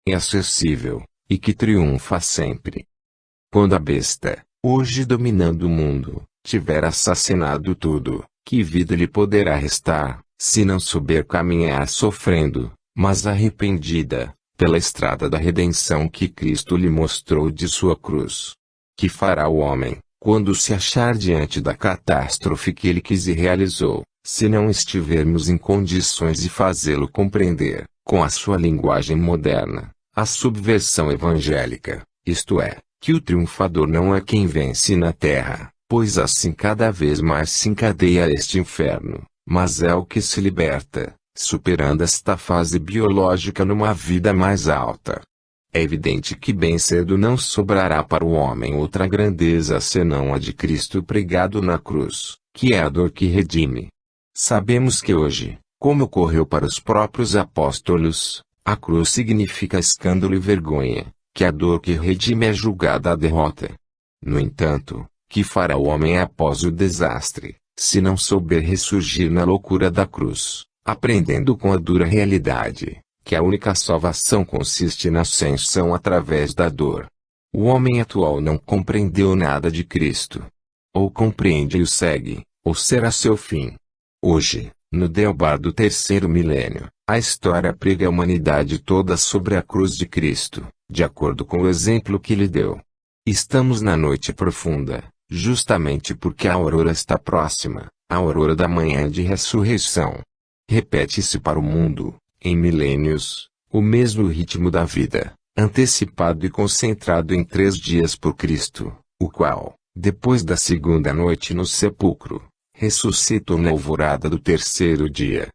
inacessível, e que triunfa sempre. Quando a besta, hoje dominando o mundo, tiver assassinado tudo, que vida lhe poderá restar, se não souber caminhar sofrendo, mas arrependida, pela estrada da redenção que Cristo lhe mostrou de sua cruz? Que fará o homem, quando se achar diante da catástrofe que ele quis e realizou, se não estivermos em condições de fazê-lo compreender, com a sua linguagem moderna, a subversão evangélica, isto é, que o triunfador não é quem vence na terra, pois assim cada vez mais se encadeia este inferno, mas é o que se liberta, superando esta fase biológica numa vida mais alta. É evidente que bem cedo não sobrará para o homem outra grandeza senão a de Cristo pregado na cruz, que é a dor que redime. Sabemos que hoje, como ocorreu para os próprios apóstolos, a cruz significa escândalo e vergonha, que a dor que redime é julgada a derrota. No entanto, que fará o homem após o desastre, se não souber ressurgir na loucura da cruz, aprendendo com a dura realidade, que a única salvação consiste na ascensão através da dor? O homem atual não compreendeu nada de Cristo. Ou compreende e o segue, ou será seu fim. Hoje, no deobar do terceiro milênio, a história prega a humanidade toda sobre a cruz de Cristo, de acordo com o exemplo que lhe deu. Estamos na noite profunda, justamente porque a aurora está próxima, a aurora da manhã de ressurreição. Repete-se para o mundo, em milênios, o mesmo ritmo da vida, antecipado e concentrado em 3 dias por Cristo, o qual, depois da segunda noite no sepulcro, ressuscitou na alvorada do terceiro dia.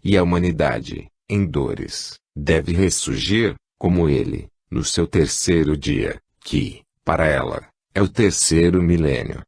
E a humanidade, em dores, deve ressurgir, como ele, no seu terceiro dia, que, para ela, é o terceiro milênio.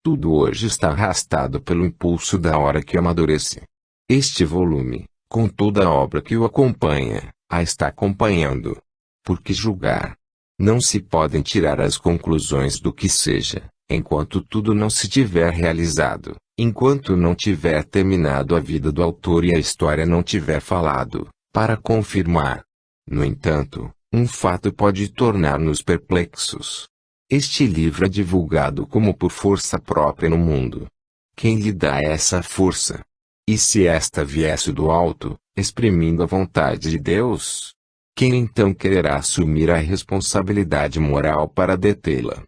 Tudo hoje está arrastado pelo impulso da hora que amadurece. Este volume, com toda a obra que o acompanha, a está acompanhando. Porque julgar? Não se podem tirar as conclusões do que seja, enquanto tudo não se tiver realizado, enquanto não tiver terminado a vida do autor e a história não tiver falado, para confirmar. No entanto, um fato pode tornar-nos perplexos. Este livro é divulgado como por força própria no mundo. Quem lhe dá essa força? E se esta viesse do alto, exprimindo a vontade de Deus? Quem então quererá assumir a responsabilidade moral para detê-la?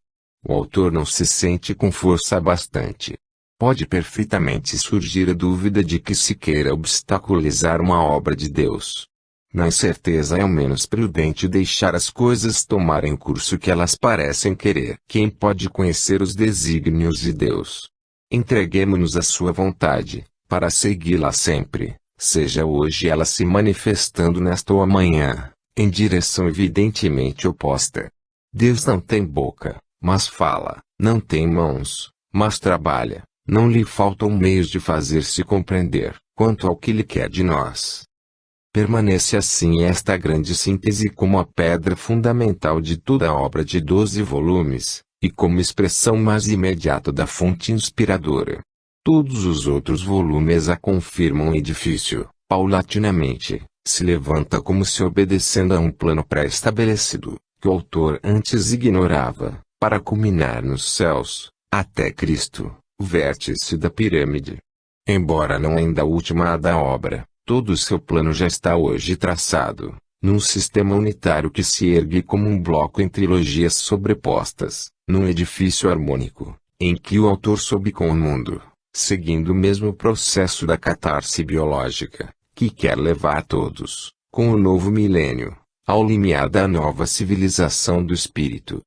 O autor não se sente com força bastante. Pode perfeitamente surgir a dúvida de que se queira obstaculizar uma obra de Deus. Na incerteza é o menos prudente deixar as coisas tomarem o curso que elas parecem querer. Quem pode conhecer os desígnios de Deus? Entreguemo-nos à sua vontade, para segui-la sempre, seja hoje ela se manifestando nesta ou amanhã, em direção evidentemente oposta. Deus não tem boca, mas fala, não tem mãos, mas trabalha, não lhe faltam meios de fazer-se compreender, quanto ao que Ele quer de nós. Permanece assim esta grande síntese como a pedra fundamental de toda a obra de 12 volumes, e como expressão mais imediata da fonte inspiradora. Todos os outros volumes a confirmam edifício, paulatinamente, se levanta como se obedecendo a um plano pré-estabelecido, que o autor antes ignorava, para culminar nos céus, até Cristo, o vértice da pirâmide. Embora não ainda a última da obra, todo o seu plano já está hoje traçado, num sistema unitário que se ergue como um bloco em trilogias sobrepostas, num edifício harmônico, em que o autor sobe com o mundo, seguindo o mesmo processo da catarse biológica, que quer levar todos, com o novo milênio, ao limiar da nova civilização do espírito.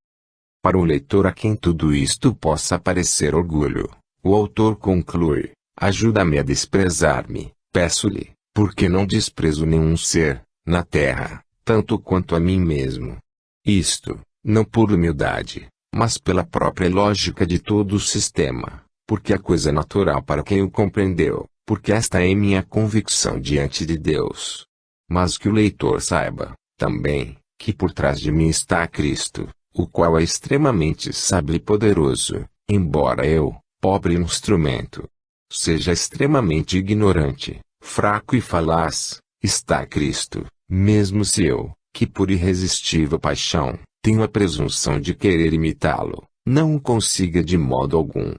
Para o leitor a quem tudo isto possa parecer orgulho, o autor conclui: ajuda-me a desprezar-me, peço-lhe, porque não desprezo nenhum ser, na terra, tanto quanto a mim mesmo. Isto, não por humildade, mas pela própria lógica de todo o sistema, porque é coisa natural para quem o compreendeu, porque esta é minha convicção diante de Deus. Mas que o leitor saiba, também, que por trás de mim está Cristo, o qual é extremamente sábio e poderoso, embora eu, pobre instrumento, seja extremamente ignorante, fraco e falaz, está Cristo, mesmo se eu, que por irresistível paixão, tenho a presunção de querer imitá-lo, não o consiga de modo algum.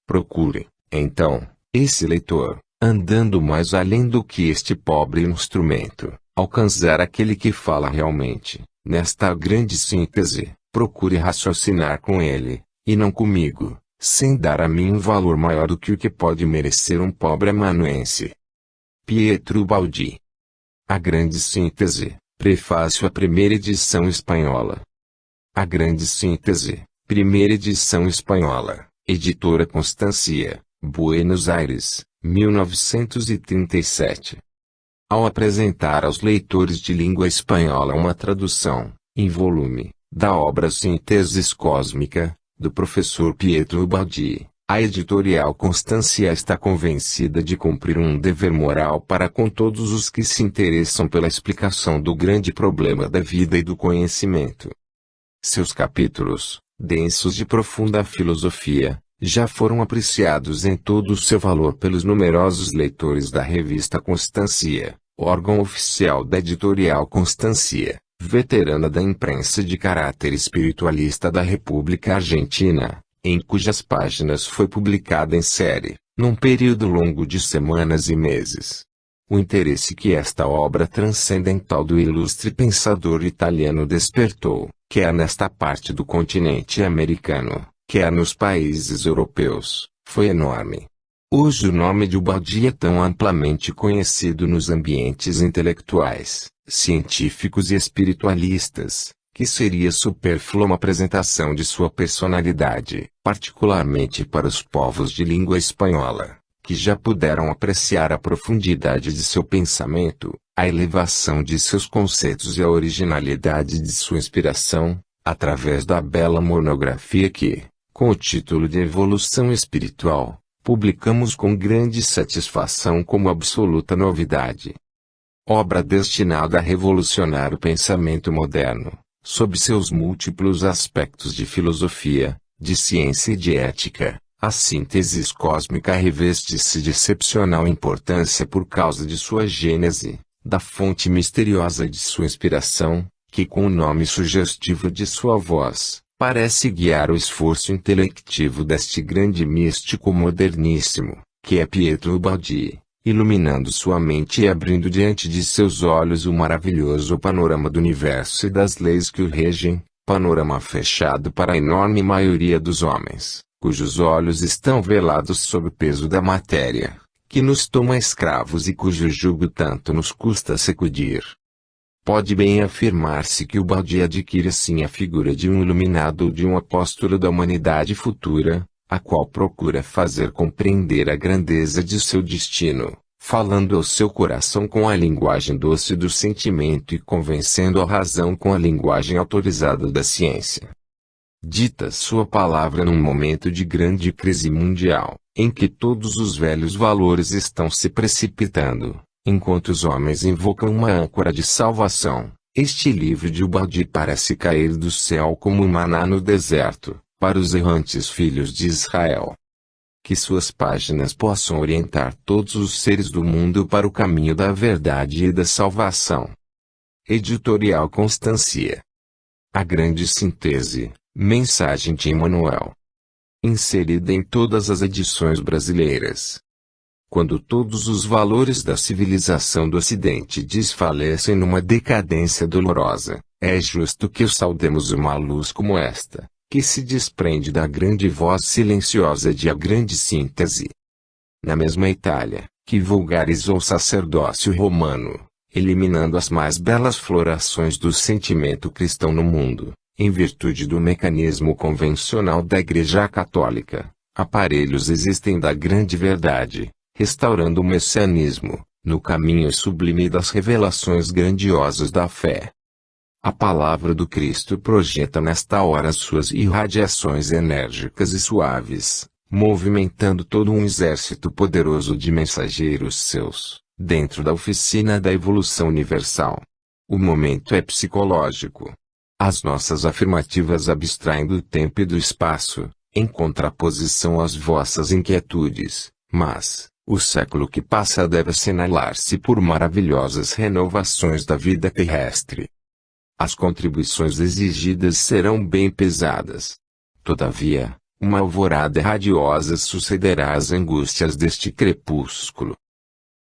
Procure, então, esse leitor, andando mais além do que este pobre instrumento, alcançar aquele que fala realmente. Nesta grande síntese, procure raciocinar com ele, e não comigo, sem dar a mim um valor maior do que o que pode merecer um pobre amanuense. Pietro Baldi. A Grande Síntese, prefácio à primeira edição espanhola. A Grande Síntese, primeira edição espanhola, editora Constancia, Buenos Aires, 1937. Ao apresentar aos leitores de língua espanhola uma tradução, em volume, da obra Síntese Cósmica, do professor Pietro Baldi, a editorial Constancia está convencida de cumprir um dever moral para com todos os que se interessam pela explicação do grande problema da vida e do conhecimento. Seus capítulos, densos de profunda filosofia, já foram apreciados em todo o seu valor pelos numerosos leitores da revista Constancia, órgão oficial da editorial Constancia, veterana da imprensa de caráter espiritualista da República Argentina, em cujas páginas foi publicada em série, num período longo de semanas e meses. O interesse que esta obra transcendental do ilustre pensador italiano despertou, quer nesta parte do continente americano, quer nos países europeus, foi enorme. Hoje o nome de Baldi é tão amplamente conhecido nos ambientes intelectuais, científicos e espiritualistas, que seria supérflua uma apresentação de sua personalidade, particularmente para os povos de língua espanhola, que já puderam apreciar a profundidade de seu pensamento, a elevação de seus conceitos e a originalidade de sua inspiração, através da bela monografia que, com o título de Evolução Espiritual, publicamos com grande satisfação como absoluta novidade. Obra destinada a revolucionar o pensamento moderno, sob seus múltiplos aspectos de filosofia, de ciência e de ética. A síntese cósmica reveste-se de excepcional importância por causa de sua gênese, da fonte misteriosa de sua inspiração, que com o nome sugestivo de sua voz, parece guiar o esforço intelectivo deste grande místico moderníssimo, que é Pietro Baldi, iluminando sua mente e abrindo diante de seus olhos o maravilhoso panorama do universo e das leis que o regem, panorama fechado para a enorme maioria dos homens, cujos olhos estão velados sob o peso da matéria, que nos toma escravos e cujo jugo tanto nos custa sacudir. Pode bem afirmar-se que o Baldi adquire assim a figura de um iluminado ou de um apóstolo da humanidade futura, a qual procura fazer compreender a grandeza de seu destino, falando ao seu coração com a linguagem doce do sentimento e convencendo a razão com a linguagem autorizada da ciência. Dita sua palavra num momento de grande crise mundial, em que todos os velhos valores estão se precipitando, enquanto os homens invocam uma âncora de salvação, este livro de Baldi parece cair do céu como um maná no deserto, para os errantes filhos de Israel. Que suas páginas possam orientar todos os seres do mundo para o caminho da verdade e da salvação. Editorial Constancia. A Grande Síntese, mensagem de Emmanuel. Inserida em todas as edições brasileiras. Quando todos os valores da civilização do Ocidente desfalecem numa decadência dolorosa, é justo que saudemos uma luz como esta, que se desprende da grande voz silenciosa de A Grande Síntese. Na mesma Itália, que vulgarizou o sacerdócio romano, eliminando as mais belas florações do sentimento cristão no mundo, em virtude do mecanismo convencional da Igreja Católica, aparelhos existem da grande verdade, restaurando o messianismo, no caminho sublime das revelações grandiosas da fé. A palavra do Cristo projeta nesta hora suas irradiações enérgicas e suaves, movimentando todo um exército poderoso de mensageiros seus, dentro da oficina da evolução universal. O momento é psicológico. As nossas afirmativas abstraem do tempo e do espaço, em contraposição às vossas inquietudes, mas, o século que passa deve assinalar-se por maravilhosas renovações da vida terrestre. As contribuições exigidas serão bem pesadas. Todavia, uma alvorada radiosa sucederá às angústias deste crepúsculo.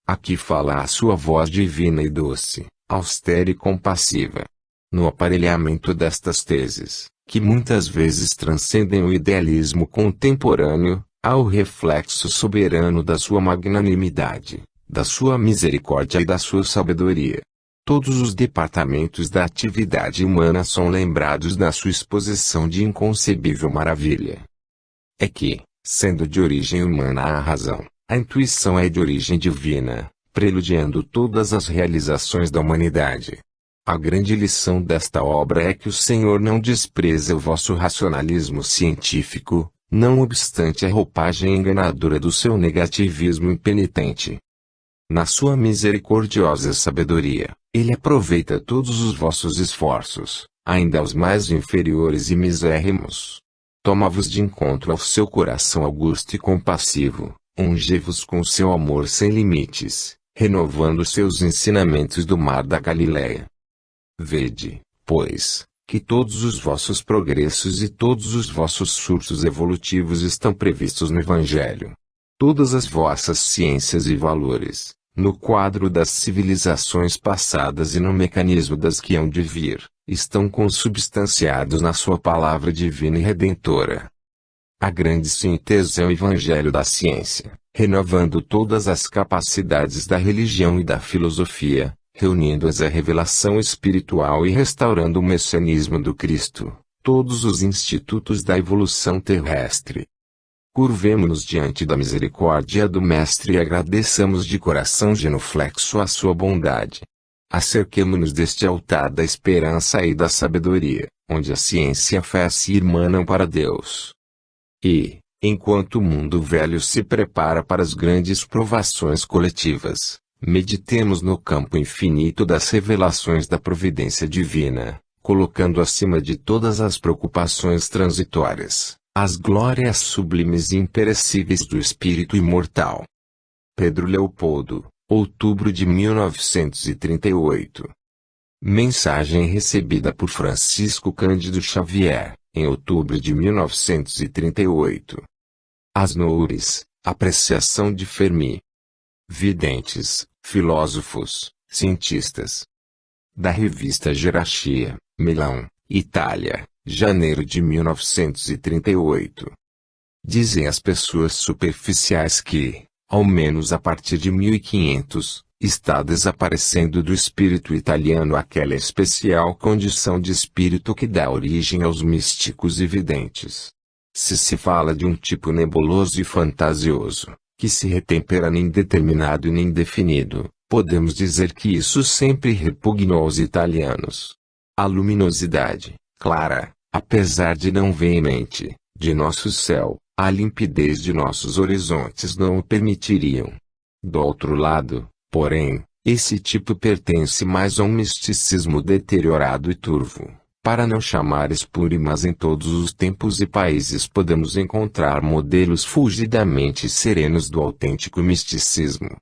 Aqui fala a sua voz divina e doce, austera e compassiva. No aparelhamento destas teses, que muitas vezes transcendem o idealismo contemporâneo, há o reflexo soberano da sua magnanimidade, da sua misericórdia e da sua sabedoria. Todos os departamentos da atividade humana são lembrados na sua exposição de inconcebível maravilha. É que, sendo de origem humana a razão, a intuição é de origem divina, preludiando todas as realizações da humanidade. A grande lição desta obra é que o Senhor não despreza o vosso racionalismo científico, não obstante a roupagem enganadora do seu negativismo impenitente. Na sua misericordiosa sabedoria, Ele aproveita todos os vossos esforços, ainda os mais inferiores e misérrimos. Toma-vos de encontro ao seu coração augusto e compassivo, unge-vos com seu amor sem limites, renovando seus ensinamentos do mar da Galileia. Vede, pois, que todos os vossos progressos e todos os vossos surtos evolutivos estão previstos no Evangelho. Todas as vossas ciências e valores, no quadro das civilizações passadas e no mecanismo das que hão de vir, estão consubstanciados na sua palavra divina e redentora. A grande síntese é o Evangelho da ciência, renovando todas as capacidades da religião e da filosofia, reunindo-as à revelação espiritual e restaurando o messianismo do Cristo, todos os institutos da evolução terrestre. Curvemo-nos diante da misericórdia do Mestre e agradeçamos de coração genuflexo a sua bondade. Acerquemo-nos deste altar da esperança e da sabedoria, onde a ciência e a fé se irmanam para Deus. E, enquanto o mundo velho se prepara para as grandes provações coletivas, meditemos no campo infinito das revelações da providência divina, colocando acima de todas as preocupações transitórias as glórias sublimes e imperecíveis do Espírito imortal. Pedro Leopoldo, outubro de 1938. Mensagem recebida por Francisco Cândido Xavier, em outubro de 1938. Asnoures, apreciação de Fermi. Videntes, filósofos, cientistas. Da revista Gerarchia, Milão, Itália. Janeiro de 1938. Dizem as pessoas superficiais que, ao menos a partir de 1500, está desaparecendo do espírito italiano aquela especial condição de espírito que dá origem aos místicos e videntes. Se fala de um tipo nebuloso e fantasioso, que se retempera nem determinado e nem definido, podemos dizer que isso sempre repugnou aos italianos. A luminosidade, clara, apesar de não veemente, de nosso céu, a limpidez de nossos horizontes não o permitiriam. Do outro lado, porém, esse tipo pertence mais a um misticismo deteriorado e turvo. Para não chamar espúrio, mas em todos os tempos e países podemos encontrar modelos fulgidamente serenos do autêntico misticismo.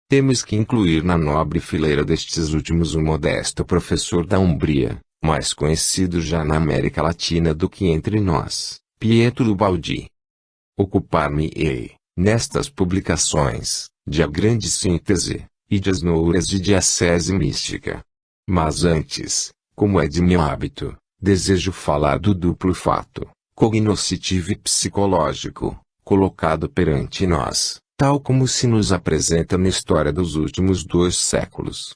Temos que incluir na nobre fileira destes últimos o modesto professor da Umbria, mais conhecido já na América Latina do que entre nós, Pietro Baldi. Ocupar-me-ei, nestas publicações, de a grande síntese, e de asnouras de diacese mística. Mas antes, como é de meu hábito, desejo falar do duplo fato, cognoscitivo e psicológico, colocado perante nós, tal como se nos apresenta na história dos últimos 2 séculos.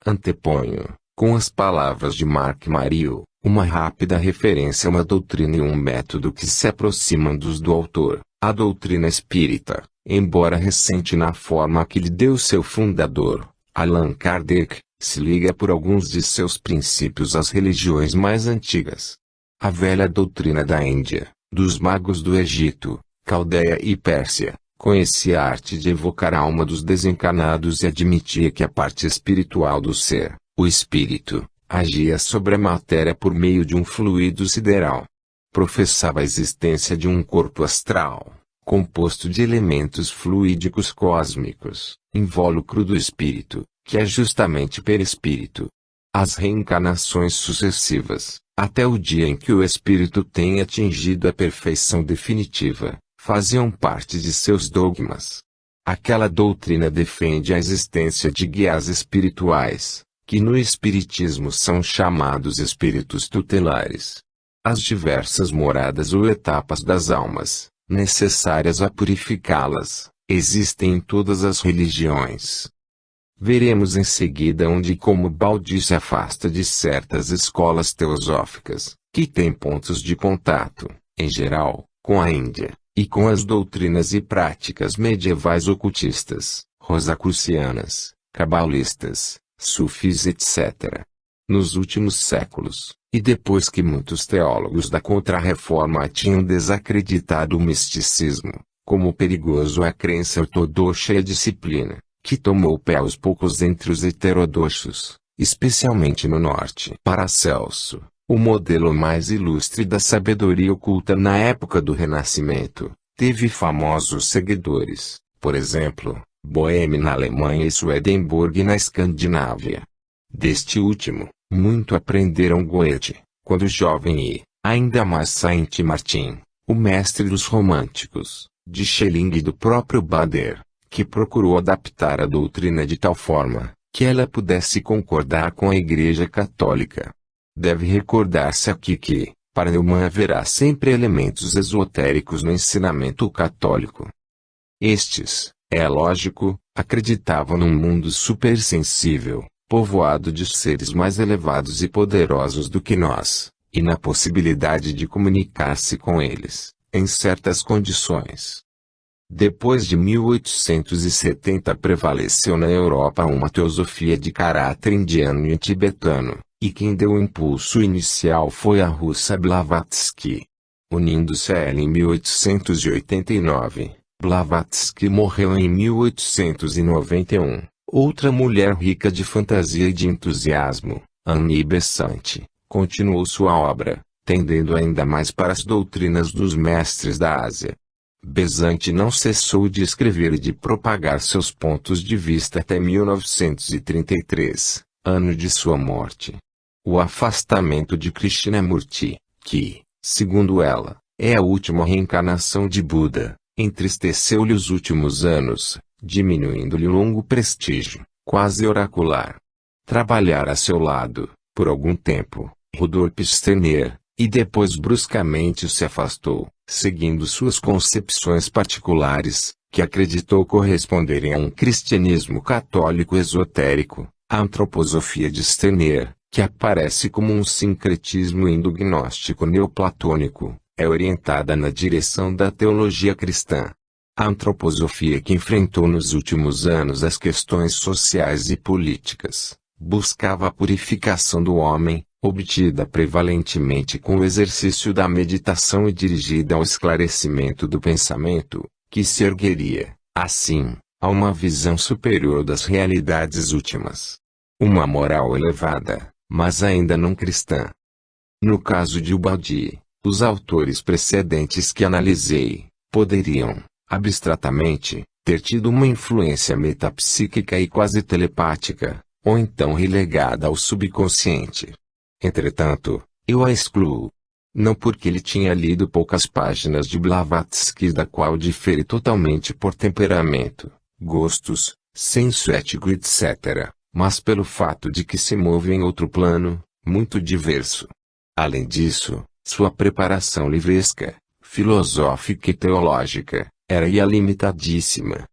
Anteponho, com as palavras de Marc Mario, uma rápida referência a uma doutrina e um método que se aproximam dos do autor, a doutrina espírita, embora recente na forma que lhe deu seu fundador, Allan Kardec, se liga por alguns de seus princípios às religiões mais antigas. A velha doutrina da Índia, dos magos do Egito, Caldeia e Pérsia, conhecia a arte de evocar a alma dos desencarnados e admitia que a parte espiritual do ser, o espírito, agia sobre a matéria por meio de um fluido sideral. Professava a existência de um corpo astral, composto de elementos fluídicos cósmicos, invólucro do espírito, que é justamente perispírito. As reencarnações sucessivas, até o dia em que o espírito tenha atingido a perfeição definitiva, faziam parte de seus dogmas. Aquela doutrina defende a existência de guias espirituais, que no espiritismo são chamados espíritos tutelares. As diversas moradas ou etapas das almas, necessárias a purificá-las, existem em todas as religiões. Veremos em seguida onde e como Baudi se afasta de certas escolas teosóficas, que têm pontos de contato, em geral, com a Índia, e com as doutrinas e práticas medievais ocultistas, rosacrucianas, cabalistas, sufis etc. Nos últimos séculos, e depois que muitos teólogos da Contra-Reforma tinham desacreditado o misticismo, como perigoso a crença ortodoxa e a disciplina, que tomou pé aos poucos entre os heterodoxos, especialmente no norte. Paracelso, o modelo mais ilustre da sabedoria oculta na época do Renascimento, teve famosos seguidores, por exemplo, Boheme na Alemanha e Swedenborg na Escandinávia. Deste último, muito aprenderam Goethe, quando jovem e, ainda mais Saint-Martin, o mestre dos românticos, de Schelling e do próprio Bader, que procurou adaptar a doutrina de tal forma, que ela pudesse concordar com a Igreja Católica. Deve recordar-se aqui que, para Neumann haverá sempre elementos esotéricos no ensinamento católico. Estes, é lógico, acreditavam num mundo supersensível, povoado de seres mais elevados e poderosos do que nós, e na possibilidade de comunicar-se com eles, em certas condições. Depois de 1870 prevaleceu na Europa uma teosofia de caráter indiano e tibetano, e quem deu o impulso inicial foi a russa Blavatsky. Unindo-se a ela em 1889, Blavatsky morreu em 1891. Outra mulher rica de fantasia e de entusiasmo, Annie Besant, continuou sua obra, tendendo ainda mais para as doutrinas dos mestres da Ásia. Besant não cessou de escrever e de propagar seus pontos de vista até 1933, ano de sua morte. O afastamento de Krishnamurti, que, segundo ela, é a última reencarnação de Buda, entristeceu-lhe os últimos anos, diminuindo-lhe o longo prestígio, quase oracular. Trabalhar a seu lado, por algum tempo, Rudolf Steiner, e depois bruscamente se afastou, seguindo suas concepções particulares, que acreditou corresponderem a um cristianismo católico esotérico, a antroposofia de Steiner, que aparece como um sincretismo indo-gnóstico neoplatônico, é orientada na direção da teologia cristã. A antroposofia que enfrentou nos últimos anos as questões sociais e políticas, buscava a purificação do homem, obtida prevalentemente com o exercício da meditação e dirigida ao esclarecimento do pensamento, que se ergueria, assim, a uma visão superior das realidades últimas. Uma moral elevada, mas ainda não cristã. No caso de Ubaldi, os autores precedentes que analisei, poderiam, abstratamente, ter tido uma influência metapsíquica e quase telepática, ou então relegada ao subconsciente. Entretanto, eu a excluo. Não porque ele tinha lido poucas páginas de Blavatsky, da qual difere totalmente por temperamento, gostos, senso ético etc., mas pelo fato de que se move em outro plano, muito diverso. Além disso, sua preparação livresca, filosófica e teológica, era ilimitadíssima.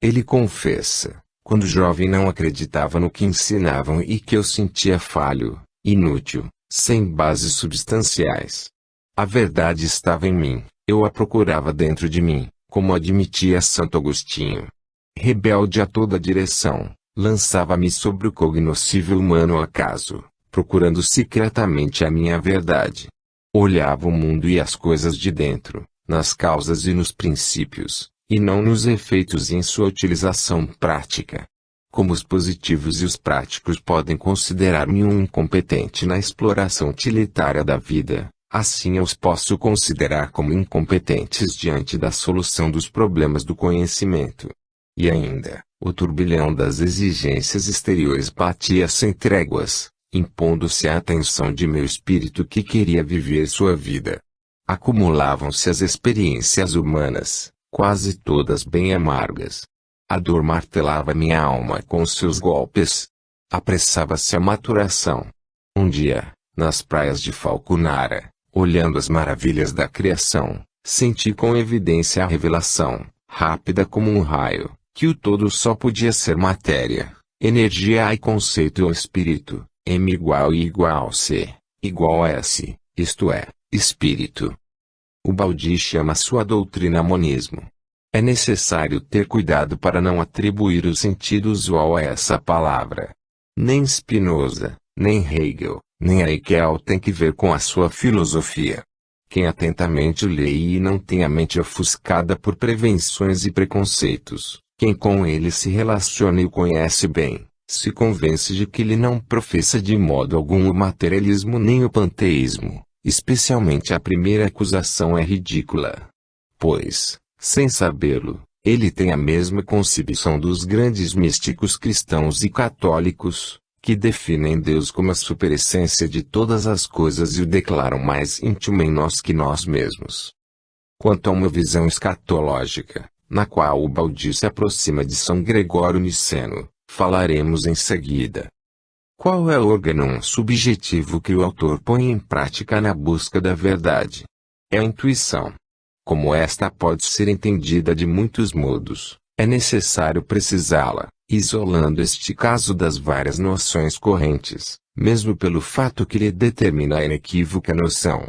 Ele confessa, quando jovem não acreditava no que ensinavam e que eu sentia falho, inútil, sem bases substanciais. A verdade estava em mim, eu a procurava dentro de mim, como admitia Santo Agostinho. Rebelde a toda direção, lançava-me sobre o cognoscível humano acaso, procurando secretamente a minha verdade. Olhava o mundo e as coisas de dentro, nas causas e nos princípios, e não nos efeitos e em sua utilização prática. Como os positivos e os práticos podem considerar-me um incompetente na exploração utilitária da vida, assim eu os posso considerar como incompetentes diante da solução dos problemas do conhecimento. E ainda, o turbilhão das exigências exteriores batia sem tréguas, impondo-se à atenção de meu espírito que queria viver sua vida. Acumulavam-se as experiências humanas, quase todas bem amargas. A dor martelava minha alma com seus golpes. Apressava-se a maturação. Um dia, nas praias de Falconara, olhando as maravilhas da criação, senti com evidência a revelação, rápida como um raio, que o todo só podia ser matéria, energia e conceito ou espírito, M igual I igual C, igual a S, isto é, espírito. O Baldí chama sua doutrina monismo. É necessário ter cuidado para não atribuir o sentido usual a essa palavra. Nem Spinoza, nem Hegel, nem Haeckel tem que ver com a sua filosofia. Quem atentamente o lê e não tem a mente ofuscada por prevenções e preconceitos, quem com ele se relaciona e o conhece bem, se convence de que ele não professa de modo algum o materialismo nem o panteísmo, especialmente a primeira acusação é ridícula. Pois, sem sabê-lo, ele tem a mesma concepção dos grandes místicos cristãos e católicos, que definem Deus como a superessência de todas as coisas e o declaram mais íntimo em nós que nós mesmos. Quanto a uma visão escatológica, na qual o Baldí se aproxima de São Gregório Niceno, falaremos em seguida. Qual é o órgão subjetivo que o autor põe em prática na busca da verdade? É a intuição. Como esta pode ser entendida de muitos modos, é necessário precisá-la, isolando este caso das várias noções correntes, mesmo pelo fato que lhe determina a inequívoca noção.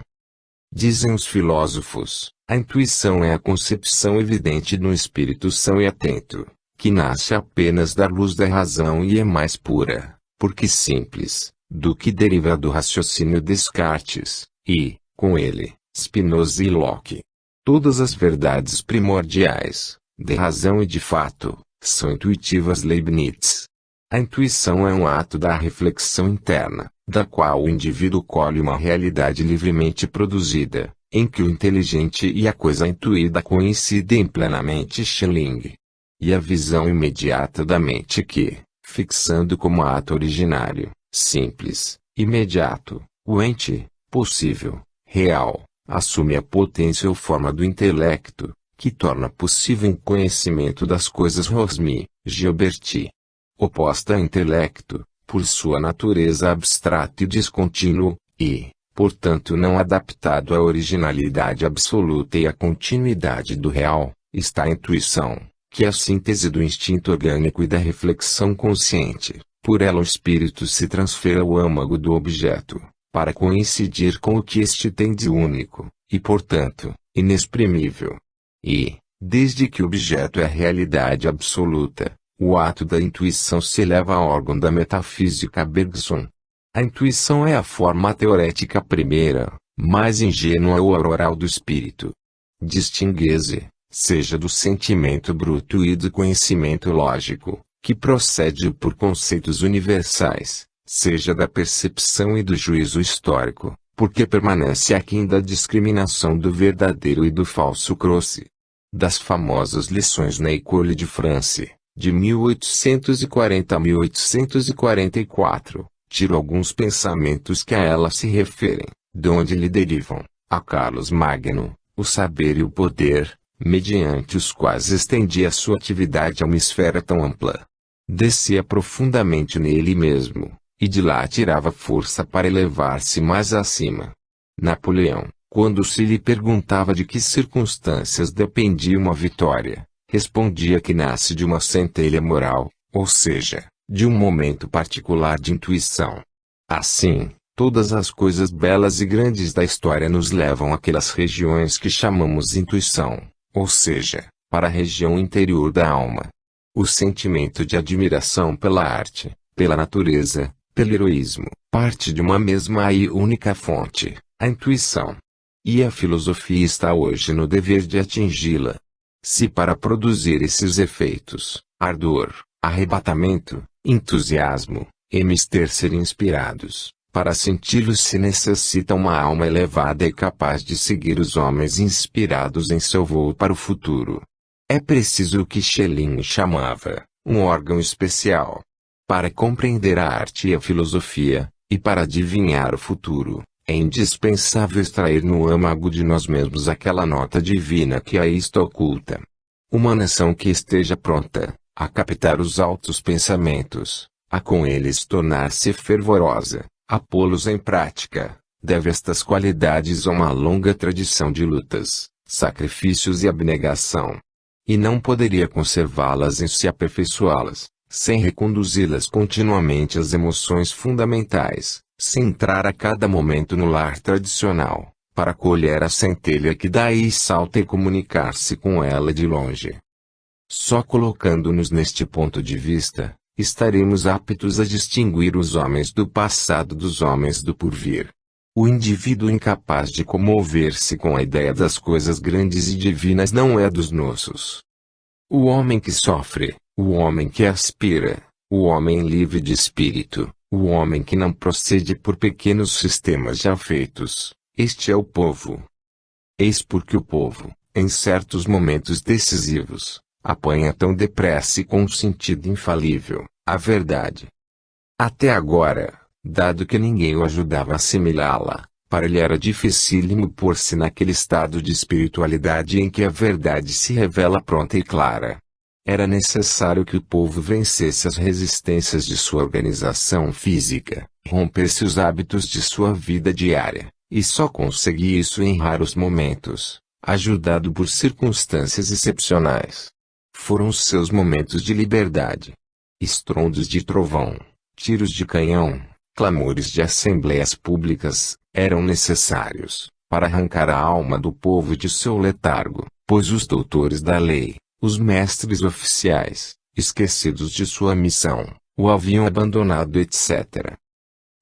Dizem os filósofos, a intuição é a concepção evidente de um espírito são e atento, que nasce apenas da luz da razão e é mais pura, porque simples, do que deriva do raciocínio Descartes, e, com ele, Spinoza e Locke. Todas as verdades primordiais, de razão e de fato, são intuitivas Leibniz. A intuição é um ato da reflexão interna, da qual o indivíduo colhe uma realidade livremente produzida, em que o inteligente e a coisa intuída coincidem plenamente Schelling. E a visão imediata da mente que, fixando como ato originário, simples, imediato, o ente, possível, real, assume a potência ou forma do intelecto, que torna possível o conhecimento das coisas Rosmi, Gilberti. Oposta a intelecto, por sua natureza abstrato e descontínuo, e, portanto não adaptado à originalidade absoluta e à continuidade do real, está a intuição, que é a síntese do instinto orgânico e da reflexão consciente. Por ela o espírito se transfere ao âmago do objeto, para coincidir com o que este tem de único, e portanto, inexprimível. E, desde que o objeto é a realidade absoluta, o ato da intuição se eleva a órgão da metafísica Bergson. A intuição é a forma teorética primeira, mais ingênua ou auroral do espírito. Distingue-se, seja do sentimento bruto e do conhecimento lógico, que procede por conceitos universais, seja da percepção e do juízo histórico, porque permanece aquém da discriminação do verdadeiro e do falso Croce. Das famosas lições na École de France, de 1840 a 1844, tiro alguns pensamentos que a ela se referem, de onde lhe derivam, a Carlos Magno, o saber e o poder, mediante os quais estendia sua atividade a uma esfera tão ampla. Descia profundamente nele mesmo, e de lá tirava força para elevar-se mais acima. Napoleão, quando se lhe perguntava de que circunstâncias dependia uma vitória, respondia que nasce de uma centelha moral, ou seja, de um momento particular de intuição. Assim, todas as coisas belas e grandes da história nos levam àquelas regiões que chamamos intuição, ou seja, para a região interior da alma. O sentimento de admiração pela arte, pela natureza, pelo heroísmo, parte de uma mesma e única fonte, a intuição. E a filosofia está hoje no dever de atingi-la. Se para produzir esses efeitos, ardor, arrebatamento, entusiasmo, e mister ser inspirados, para senti-los se necessita uma alma elevada e capaz de seguir os homens inspirados em seu voo para o futuro. É preciso o que Schelling chamava, um órgão especial. Para compreender a arte e a filosofia, E para adivinhar o futuro, é indispensável extrair no âmago de nós mesmos aquela nota divina que aí está oculta. Uma nação que esteja pronta a captar os altos pensamentos, a com eles tornar-se fervorosa, a pô-los em prática, deve estas qualidades a uma longa tradição de lutas, sacrifícios e abnegação. E não poderia conservá-las em si aperfeiçoá-las, sem reconduzi-las continuamente às emoções fundamentais, sem entrar a cada momento no lar tradicional, para colher a centelha que daí salta e comunicar-se com ela de longe. Só colocando-nos neste ponto de vista, estaremos aptos a distinguir os homens do passado dos homens do porvir. O indivíduo incapaz de comover-se com a ideia das coisas grandes e divinas não é dos nossos. O homem que sofre, o homem que aspira, o homem livre de espírito, o homem que não procede por pequenos sistemas já feitos, este é o povo. Eis porque o povo, em certos momentos decisivos, apanha tão depressa e com um sentido infalível a verdade. Até agora, dado que ninguém o ajudava a assimilá-la, para ele era dificílimo pôr-se naquele estado de espiritualidade em que a verdade se revela pronta e clara. Era necessário que o povo vencesse as resistências de sua organização física, rompesse os hábitos de sua vida diária, e só conseguia isso em raros momentos, ajudado por circunstâncias excepcionais. Foram os seus momentos de liberdade. Estrondos de trovão, tiros de canhão, clamores de assembleias públicas, eram necessários, para arrancar a alma do povo de seu letargo, pois os doutores da lei, os mestres oficiais, esquecidos de sua missão, o haviam abandonado etc.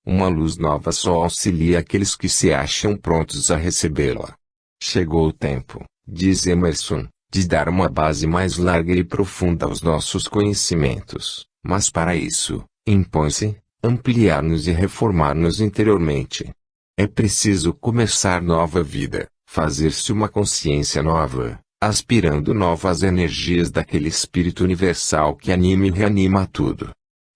Uma luz nova só auxilia aqueles que se acham prontos a recebê-la. Chegou o tempo, diz Emerson, de dar uma base mais larga e profunda aos nossos conhecimentos, mas para isso, impõe-se, ampliar-nos e reformar-nos interiormente. É preciso começar nova vida, fazer-se uma consciência nova, aspirando novas energias daquele espírito universal que anima e reanima tudo.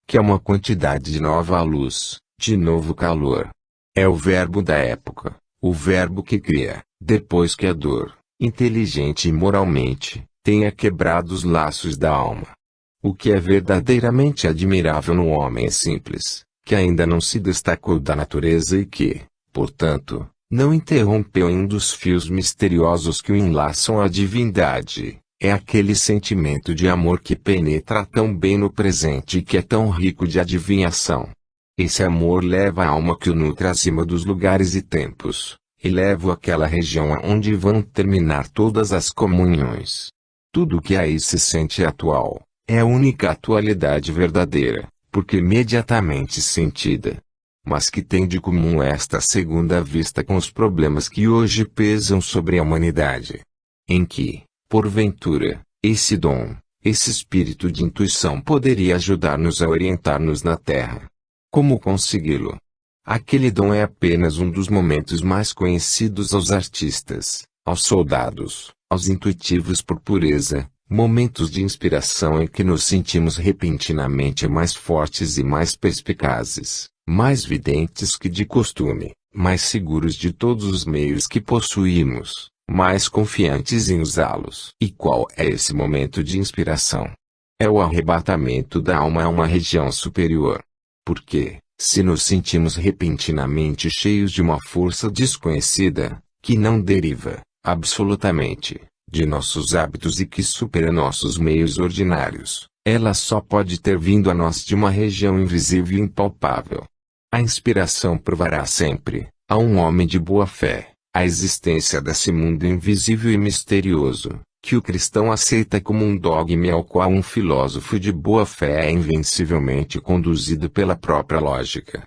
Que é uma quantidade de nova luz, de novo calor. É o verbo da época, o verbo que cria, depois que a dor, inteligente e moralmente, tenha quebrado os laços da alma. O que é verdadeiramente admirável no homem é simples, que ainda não se destacou da natureza e que, portanto, não interrompeu um dos fios misteriosos que o enlaçam à divindade, é aquele sentimento de amor que penetra tão bem no presente e que é tão rico de adivinhação. Esse amor leva a alma que o nutre acima dos lugares e tempos, e leva-o àquela região onde vão terminar todas as comunhões. Tudo que aí se sente atual, é a única atualidade verdadeira, porque imediatamente sentida. Mas que tem de comum esta segunda vista com os problemas que hoje pesam sobre a humanidade? Em que, porventura, esse dom, esse espírito de intuição poderia ajudar-nos a orientar-nos na Terra? Como consegui-lo? Aquele dom é apenas um dos momentos mais conhecidos aos artistas, aos soldados, aos intuitivos por pureza, momentos de inspiração em que nos sentimos repentinamente mais fortes e mais perspicazes, mais videntes que de costume, mais seguros de todos os meios que possuímos, mais confiantes em usá-los. E qual é esse momento de inspiração? É o arrebatamento da alma a uma região superior. Porque, se nos sentimos repentinamente cheios de uma força desconhecida, que não deriva, absolutamente, de nossos hábitos e que supera nossos meios ordinários, ela só pode ter vindo a nós de uma região invisível e impalpável. A inspiração provará sempre, a um homem de boa fé, a existência desse mundo invisível e misterioso, que o cristão aceita como um dogma e ao qual um filósofo de boa fé é invencivelmente conduzido pela própria lógica.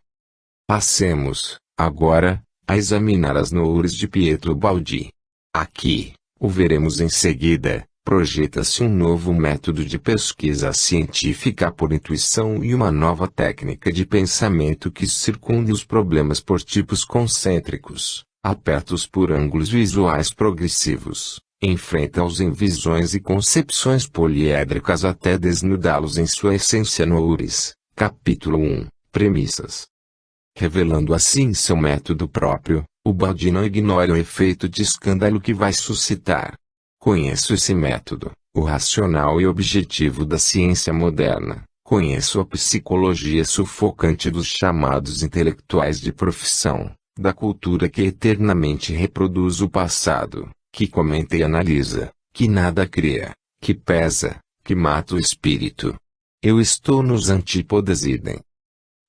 Passemos, agora, a examinar as noures de Pietro Baldi. Aqui, o veremos em seguida, projeta-se um novo método de pesquisa científica por intuição e uma nova técnica de pensamento que circunde os problemas por tipos concêntricos, apertos por ângulos visuais progressivos, enfrenta-os em visões e concepções poliédricas até desnudá-los em sua essência noures. Capítulo 1 Premissas. Revelando assim seu método próprio, o Baldi não ignora o efeito de escândalo que vai suscitar. Conheço esse método, o racional e objetivo da ciência moderna. Conheço a psicologia sufocante dos chamados intelectuais de profissão, da cultura que eternamente reproduz o passado, que comenta e analisa, que nada cria, que pesa, que mata o espírito. Eu estou nos antípodas idem.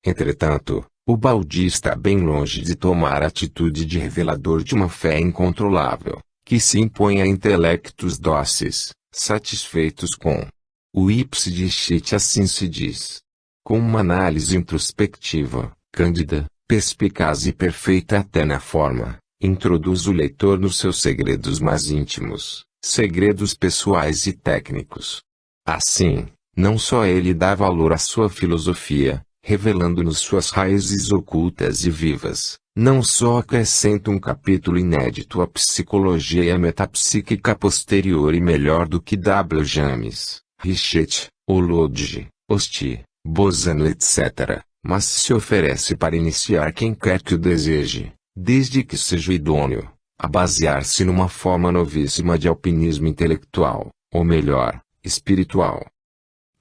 Entretanto, o Baldi está bem longe de tomar a atitude de revelador de uma fé incontrolável, que se impõe a intelectos dóceis, satisfeitos com o ipse dicit, assim se diz. Com uma análise introspectiva, cândida, perspicaz e perfeita até na forma, introduz o leitor nos seus segredos mais íntimos, segredos pessoais e técnicos. Assim, não só ele dá valor à sua filosofia, revelando-nos suas raízes ocultas e vivas, não só acrescenta um capítulo inédito à psicologia e à metapsíquica posterior e melhor do que W. James, Richet, Olodji, Osti, Bozano etc., mas se oferece para iniciar quem quer que o deseje, desde que seja idôneo, a basear-se numa forma novíssima de alpinismo intelectual, ou melhor, espiritual.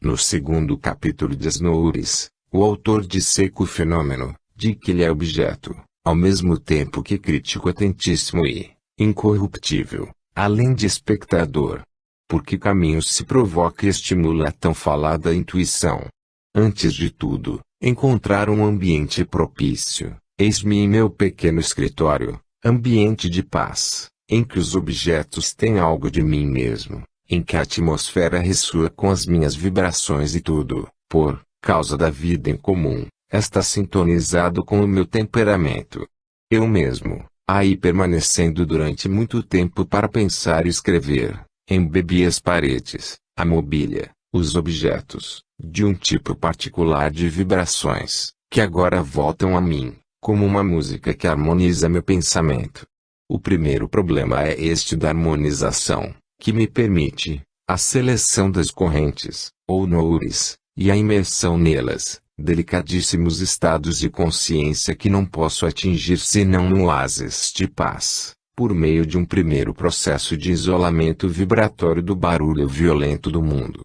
No segundo capítulo de Asnoures, o autor disseca o fenômeno, de que ele é objeto, ao mesmo tempo que crítico atentíssimo e incorruptível, além de espectador. Por que caminhos se provoca e estimula a tão falada intuição? Antes de tudo, encontrar um ambiente propício. Eis-me em meu pequeno escritório, ambiente de paz, em que os objetos têm algo de mim mesmo, em que a atmosfera ressoa com as minhas vibrações e tudo, por causa da vida em comum, está sintonizado com o meu temperamento. Eu mesmo, aí permanecendo durante muito tempo para pensar e escrever, embebi as paredes, a mobília, os objetos, de um tipo particular de vibrações, que agora voltam a mim, como uma música que harmoniza meu pensamento. O primeiro problema é este da harmonização, que me permite a seleção das correntes, ou noures, e a imersão nelas, delicadíssimos estados de consciência que não posso atingir senão num oásis de paz, por meio de um primeiro processo de isolamento vibratório do barulho violento do mundo.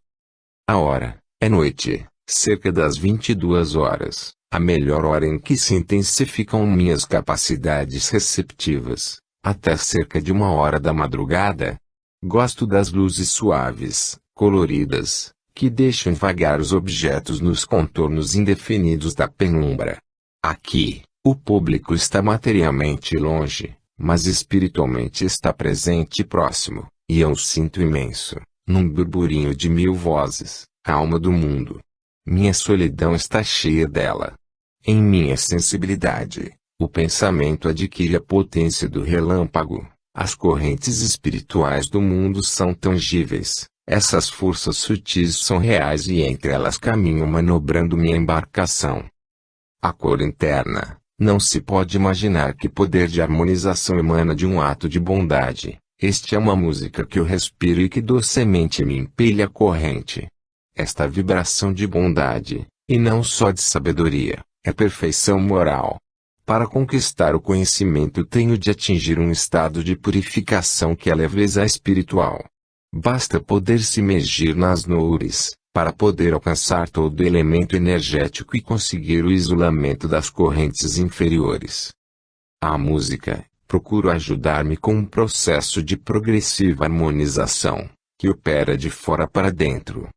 A hora é noite, cerca das 22 horas, a melhor hora em que se intensificam minhas capacidades receptivas, até cerca de 1 hora da madrugada. Gosto das luzes suaves, coloridas, que deixam vagar os objetos nos contornos indefinidos da penumbra. Aqui, o público está materialmente longe, mas espiritualmente está presente e próximo, e eu o sinto imenso, num burburinho de 1000 vozes, a alma do mundo. Minha solidão está cheia dela. Em minha sensibilidade, o pensamento adquire a potência do relâmpago. As correntes espirituais do mundo são tangíveis, essas forças sutis são reais e entre elas caminho manobrando minha embarcação. A cor interna. Não se pode imaginar que poder de harmonização emana de um ato de bondade. Este é uma música que eu respiro e que docemente me impele a corrente. Esta vibração de bondade, e não só de sabedoria, é perfeição moral. Para conquistar o conhecimento tenho de atingir um estado de purificação que é leveza espiritual. Basta poder se imergir nas noures, para poder alcançar todo elemento energético e conseguir o isolamento das correntes inferiores. A música, procuro ajudar-me com um processo de progressiva harmonização, que opera de fora para dentro.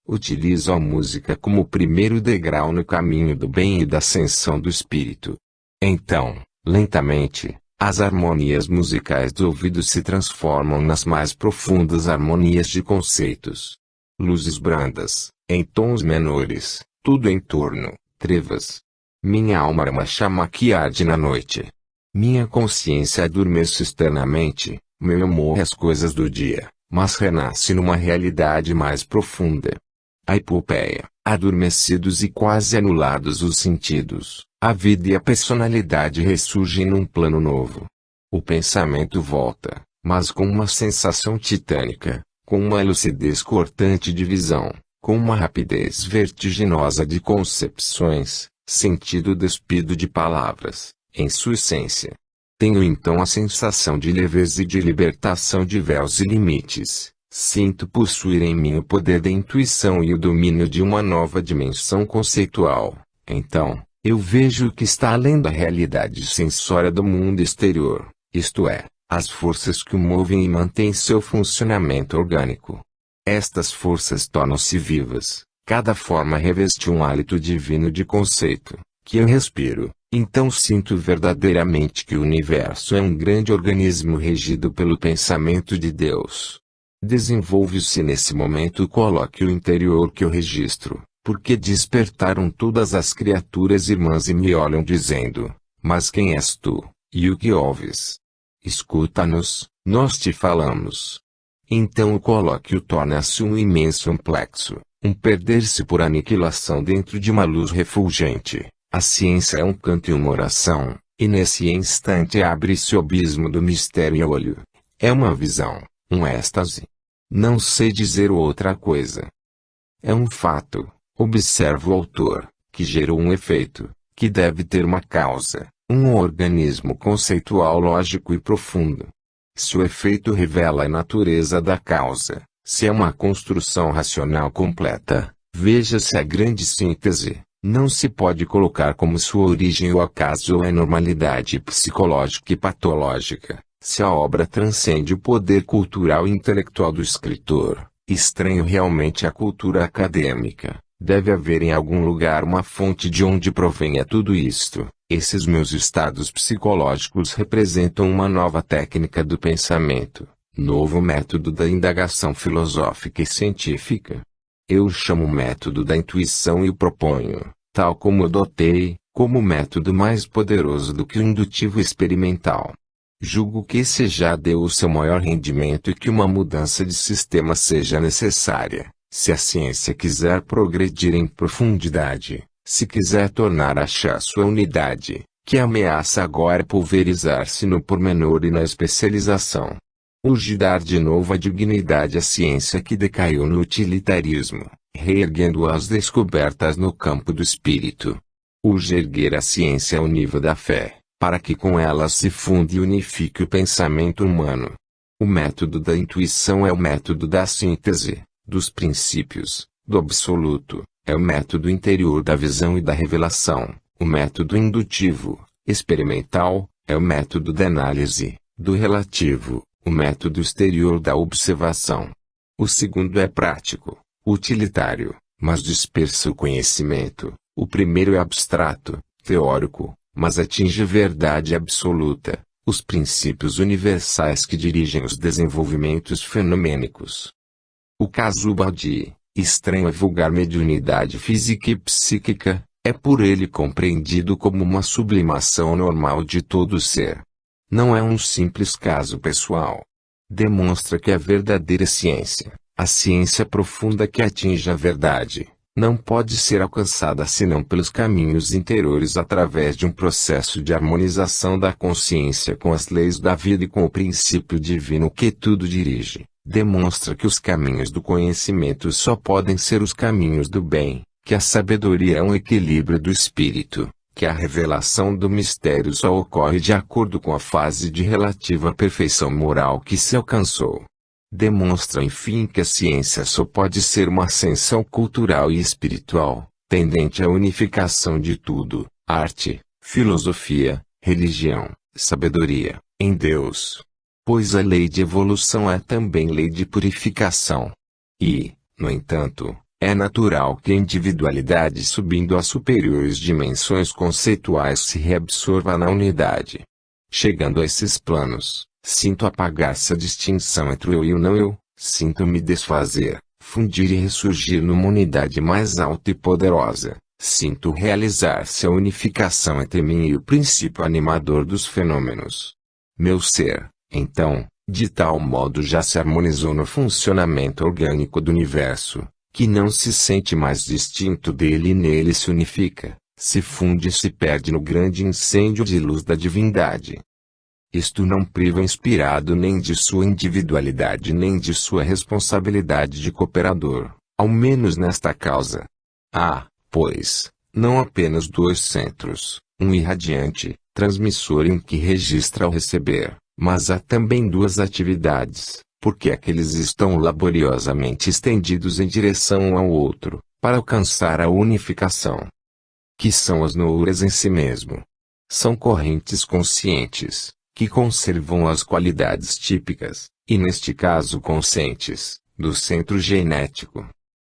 Utilizo a música como o primeiro degrau no caminho do bem e da ascensão do espírito. Então, lentamente, as harmonias musicais do ouvido se transformam nas mais profundas harmonias de conceitos. Luzes brandas, em tons menores, tudo em torno, trevas. Minha alma é uma chama que arde na noite. Minha consciência adormece externamente, meu morre as coisas do dia, mas renasce numa realidade mais profunda. A epopeia, adormecidos e quase anulados os sentidos, a vida e a personalidade ressurgem num plano novo. O pensamento volta, mas com uma sensação titânica, com uma lucidez cortante de visão, com uma rapidez vertiginosa de concepções, sentido despido de palavras, em sua essência. Tenho então a sensação de leveza e de libertação de véus e limites. Sinto possuir em mim o poder da intuição e o domínio de uma nova dimensão conceitual. Então, eu vejo o que está além da realidade sensória do mundo exterior, isto é, as forças que o movem e mantêm seu funcionamento orgânico. Estas forças tornam-se vivas, cada forma reveste um hálito divino de conceito, que eu respiro, então sinto verdadeiramente que o universo é um grande organismo regido pelo pensamento de Deus. Desenvolve-se nesse momento o colóquio interior que eu registro, porque despertaram todas as criaturas irmãs e me olham dizendo, mas quem és tu, e o que ouves? Escuta-nos, nós te falamos. Então o colóquio torna-se um imenso amplexo, um perder-se por aniquilação dentro de uma luz refulgente. A ciência é um canto e uma oração, e nesse instante abre-se o abismo do mistério e olho. É uma visão, um êxtase. Não sei dizer outra coisa. É um fato, observa o autor, que gerou um efeito, que deve ter uma causa, um organismo conceitual lógico e profundo. Se o efeito revela a natureza da causa, se é uma construção racional completa, veja-se a grande síntese, não se pode colocar como sua origem o acaso ou a normalidade psicológica e patológica. Se a obra transcende o poder cultural e intelectual do escritor, estranho realmente à cultura acadêmica, deve haver em algum lugar uma fonte de onde provenha tudo isto. Esses meus estados psicológicos representam uma nova técnica do pensamento, novo método da indagação filosófica e científica. Eu o chamo método da intuição e o proponho, tal como o adotei, como método mais poderoso do que o indutivo experimental. Julgo que esse já deu o seu maior rendimento e que uma mudança de sistema seja necessária, se a ciência quiser progredir em profundidade, se quiser tornar a achar sua unidade, que ameaça agora pulverizar-se no pormenor e na especialização. Urge dar de novo a dignidade à ciência que decaiu no utilitarismo, reerguendo as descobertas no campo do espírito. Urge erguer a ciência ao nível da fé, para que com ela se funde e unifique o pensamento humano. O método da intuição é o método da síntese, dos princípios, do absoluto, é o método interior da visão e da revelação. O método indutivo, experimental, é o método da análise, do relativo, o método exterior da observação. O segundo é prático, utilitário, mas dispersa o conhecimento. O primeiro é abstrato, teórico, mas atinge verdade absoluta, os princípios universais que dirigem os desenvolvimentos fenomênicos. O caso Baldi, estranho à vulgar mediunidade física e psíquica, é por ele compreendido como uma sublimação normal de todo o ser. Não é um simples caso pessoal. Demonstra que a verdadeira ciência, a ciência profunda que atinge a verdade, não pode ser alcançada senão pelos caminhos interiores através de um processo de harmonização da consciência com as leis da vida e com o princípio divino que tudo dirige. Demonstra que os caminhos do conhecimento só podem ser os caminhos do bem, que a sabedoria é um equilíbrio do espírito, que a revelação do mistério só ocorre de acordo com a fase de relativa perfeição moral que se alcançou. Demonstra enfim que a ciência só pode ser uma ascensão cultural e espiritual, tendente à unificação de tudo, arte, filosofia, religião, sabedoria, em Deus. Pois a lei de evolução é também lei de purificação. E, no entanto, é natural que a individualidade subindo a superiores dimensões conceituais se reabsorva na unidade. Chegando a esses planos, sinto apagar-se a distinção entre o eu e o não eu, sinto-me desfazer, fundir e ressurgir numa unidade mais alta e poderosa, sinto realizar-se a unificação entre mim e o princípio animador dos fenômenos. Meu ser, então, de tal modo já se harmonizou no funcionamento orgânico do universo, que não se sente mais distinto dele e nele se unifica, se funde e se perde no grande incêndio de luz da divindade. Isto não priva o inspirado nem de sua individualidade nem de sua responsabilidade de cooperador, ao menos nesta causa. Há, pois, não apenas dois centros, um irradiante, transmissor e um que registra ao receber, mas há também duas atividades, porque aqueles estão laboriosamente estendidos em direção um ao outro, para alcançar a unificação. Que são as nouras em si mesmo? São correntes conscientes, que conservam as qualidades típicas, e neste caso conscientes, do centro genético.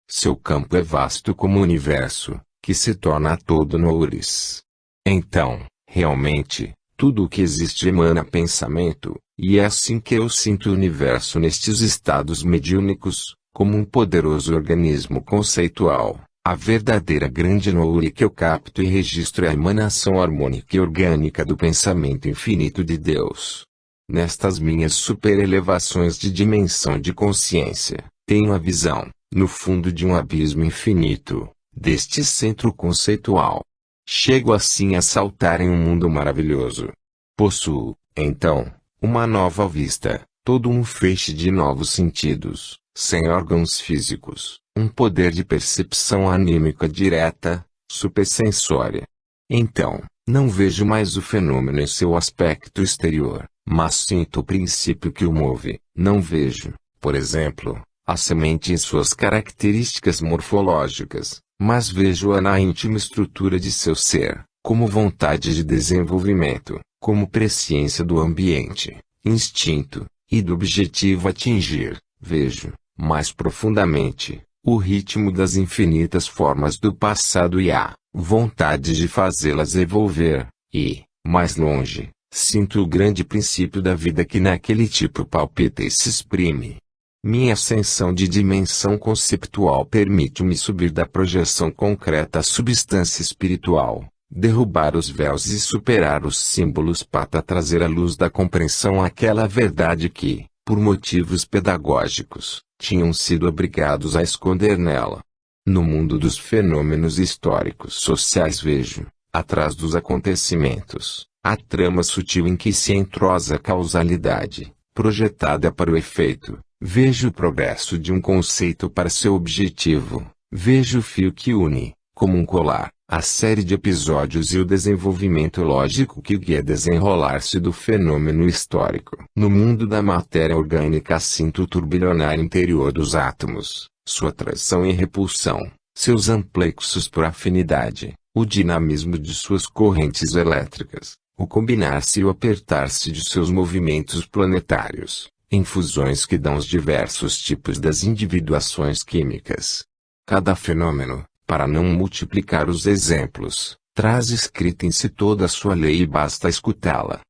Seu campo é vasto como o universo, que se torna todo noures. Então, realmente, tudo o que existe emana pensamento, e é assim que eu sinto o universo nestes estados mediúnicos, como um poderoso organismo conceitual. A verdadeira grande noure que eu capto e registro é a emanação harmônica e orgânica do pensamento infinito de Deus. Nestas minhas superelevações de dimensão de consciência, tenho a visão, no fundo de um abismo infinito, deste centro conceitual. Chego assim a saltar em um mundo maravilhoso. Possuo, então, uma nova vista, todo um feixe de novos sentidos, sem órgãos físicos, um poder de percepção anímica direta, supersensória. Então, não vejo mais o fenômeno em seu aspecto exterior, mas sinto o princípio que o move. Não vejo, por exemplo, a semente em suas características morfológicas, mas vejo-a na íntima estrutura de seu ser, como vontade de desenvolvimento, como presciência do ambiente, instinto, e do objetivo a atingir. Vejo, mais profundamente, o ritmo das infinitas formas do passado e a vontade de fazê-las evolver, e, mais longe, sinto o grande princípio da vida que naquele tipo palpita e se exprime. Minha ascensão de dimensão conceptual permite-me subir da projeção concreta à substância espiritual, derrubar os véus e superar os símbolos para trazer à luz da compreensão aquela verdade que, por motivos pedagógicos, tinham sido obrigados a esconder nela. No mundo dos fenômenos históricos sociais vejo, atrás dos acontecimentos, a trama sutil em que se entrosa a causalidade, projetada para o efeito. Vejo o progresso de um conceito para seu objetivo. Vejo o fio que une, como um colar, a série de episódios e o desenvolvimento lógico que guia desenrolar-se do fenômeno histórico. No mundo da matéria orgânica sinto o turbilhonar interior dos átomos, sua atração e repulsão, seus amplexos por afinidade, o dinamismo de suas correntes elétricas, o combinar-se e o apertar-se de seus movimentos planetários. Infusões que dão os diversos tipos das individuações químicas. Cada fenômeno, para não multiplicar os exemplos, traz escrita em si toda a sua lei e basta escutá-la.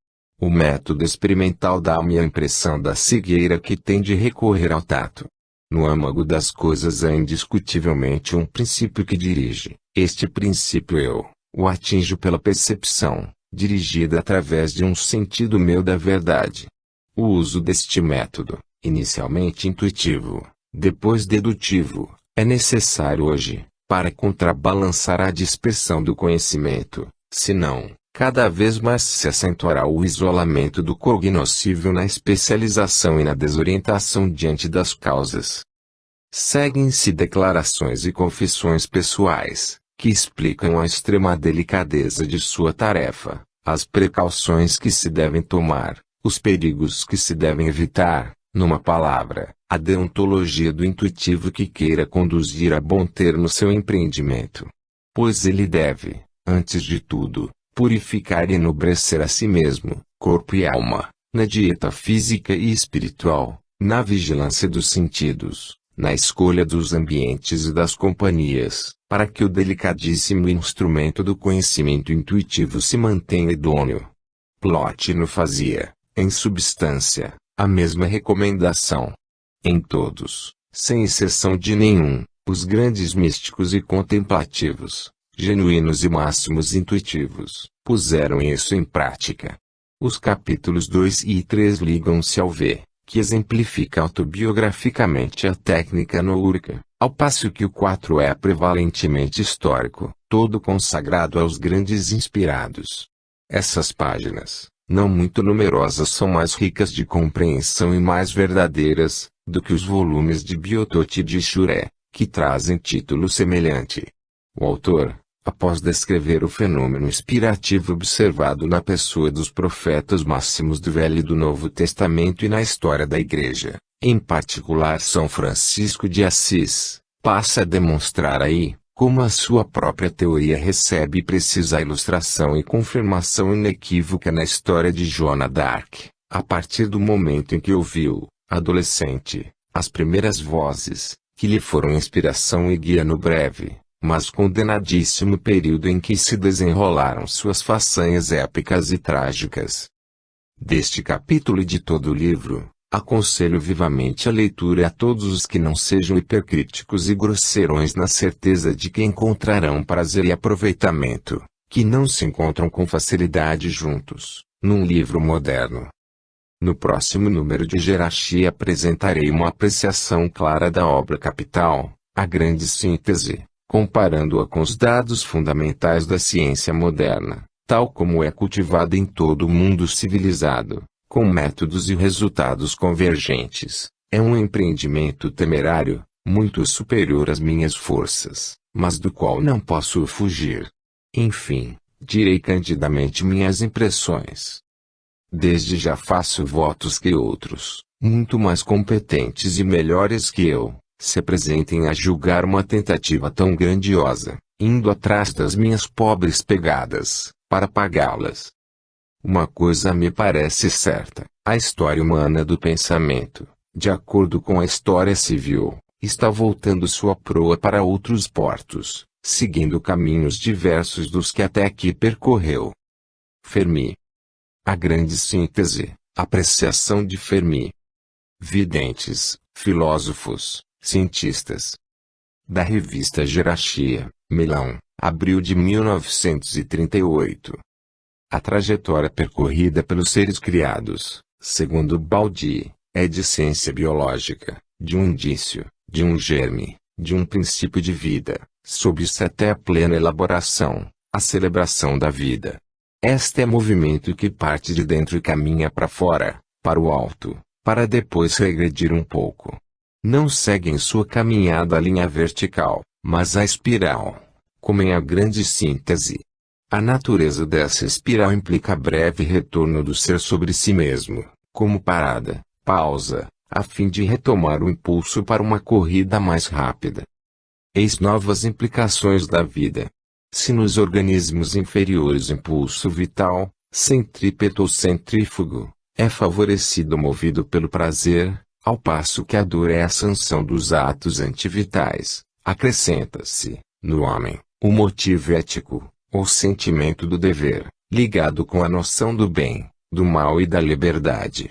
O método experimental dá-me a impressão da cegueira que tem de recorrer ao tato. No âmago das coisas há indiscutivelmente um princípio que dirige. Este princípio eu o atinjo pela percepção, dirigida através de um sentido meu da verdade. O uso deste método, inicialmente intuitivo, depois dedutivo, é necessário hoje, para contrabalançar a dispersão do conhecimento, senão, cada vez mais se acentuará o isolamento do cognoscível na especialização e na desorientação diante das causas. Seguem-se declarações e confissões pessoais, que explicam a extrema delicadeza de sua tarefa, as precauções que se devem tomar, os perigos que se devem evitar, numa palavra, a deontologia do intuitivo que queira conduzir a bom termo seu empreendimento. Pois ele deve, antes de tudo, purificar e enobrecer a si mesmo, corpo e alma, na dieta física e espiritual, na vigilância dos sentidos, na escolha dos ambientes e das companhias, para que o delicadíssimo instrumento do conhecimento intuitivo se mantenha idôneo. Plotino fazia, em substância, a mesma recomendação. Em todos, sem exceção de nenhum, os grandes místicos e contemplativos, genuínos e máximos intuitivos, puseram isso em prática. Os capítulos 2 e 3 ligam-se ao V, que exemplifica autobiograficamente a técnica noúrica, ao passo que o 4 é prevalentemente histórico, todo consagrado aos grandes inspirados. Essas páginas, não muito numerosas, são mais ricas de compreensão e mais verdadeiras, do que os volumes de Biotot e de Shuré, que trazem título semelhante. O autor, após descrever o fenômeno inspirativo observado na pessoa dos profetas máximos do Velho e do Novo Testamento e na história da Igreja, em particular São Francisco de Assis, passa a demonstrar aí, como a sua própria teoria recebe precisa ilustração e confirmação inequívoca na história de Joana d'Arc, a partir do momento em que ouviu, adolescente, as primeiras vozes, que lhe foram inspiração e guia no breve, mas condenadíssimo período em que se desenrolaram suas façanhas épicas e trágicas. Deste capítulo e de todo o livro, aconselho vivamente a leitura a todos os que não sejam hipercríticos e grosseirões na certeza de que encontrarão prazer e aproveitamento, que não se encontram com facilidade juntos, num livro moderno. No próximo número de Gerachi apresentarei uma apreciação clara da obra capital, a grande síntese, comparando-a com os dados fundamentais da ciência moderna, tal como é cultivada em todo o mundo civilizado, com métodos e resultados convergentes. É um empreendimento temerário, muito superior às minhas forças, mas do qual não posso fugir. Enfim, direi candidamente minhas impressões. Desde já faço votos que outros, muito mais competentes e melhores que eu, se apresentem a julgar uma tentativa tão grandiosa, indo atrás das minhas pobres pegadas, para pagá-las. Uma coisa me parece certa, a história humana do pensamento, de acordo com a história civil, está voltando sua proa para outros portos, seguindo caminhos diversos dos que até aqui percorreu. Fermi. A grande síntese, apreciação de Fermi. Videntes, filósofos, cientistas. Da revista Gerachi, Milão, abril de 1938. A trajetória percorrida pelos seres criados, segundo Baldini, é de ciência biológica, de um indício, de um germe, de um princípio de vida, sob isso até a plena elaboração, a celebração da vida. Este é movimento que parte de dentro e caminha para fora, para o alto, para depois regredir um pouco. Não segue em sua caminhada a linha vertical, mas a espiral, como em a grande síntese. A natureza dessa espiral implica breve retorno do ser sobre si mesmo, como parada, pausa, a fim de retomar o impulso para uma corrida mais rápida. Eis novas implicações da vida. Se nos organismos inferiores o impulso vital, centrípeto ou centrífugo, é favorecido ou movido pelo prazer, ao passo que a dor é a sanção dos atos antivitais, acrescenta-se, no homem, o motivo ético, ou sentimento do dever, ligado com a noção do bem, do mal e da liberdade.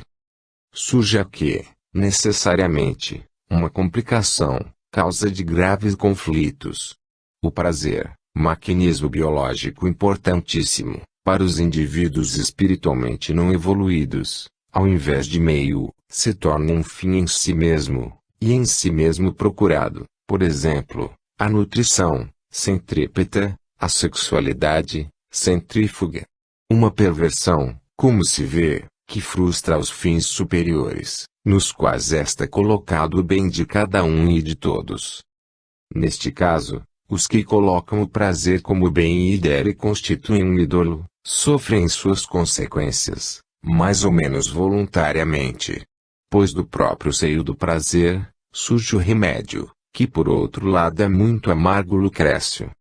Surge aqui, necessariamente, uma complicação, causa de graves conflitos. O prazer, maquinismo biológico importantíssimo, para os indivíduos espiritualmente não evoluídos, ao invés de meio, se torna um fim em si mesmo, e em si mesmo procurado, por exemplo, a nutrição, centrípeta, a sexualidade, centrífuga. Uma perversão, como se vê, que frustra os fins superiores, nos quais está colocado o bem de cada um e de todos. Neste caso, os que colocam o prazer como bem e ideia e constituem um ídolo, sofrem suas consequências, mais ou menos voluntariamente. Pois do próprio seio do prazer, surge o remédio, que por outro lado é muito amargo. Lucrécio.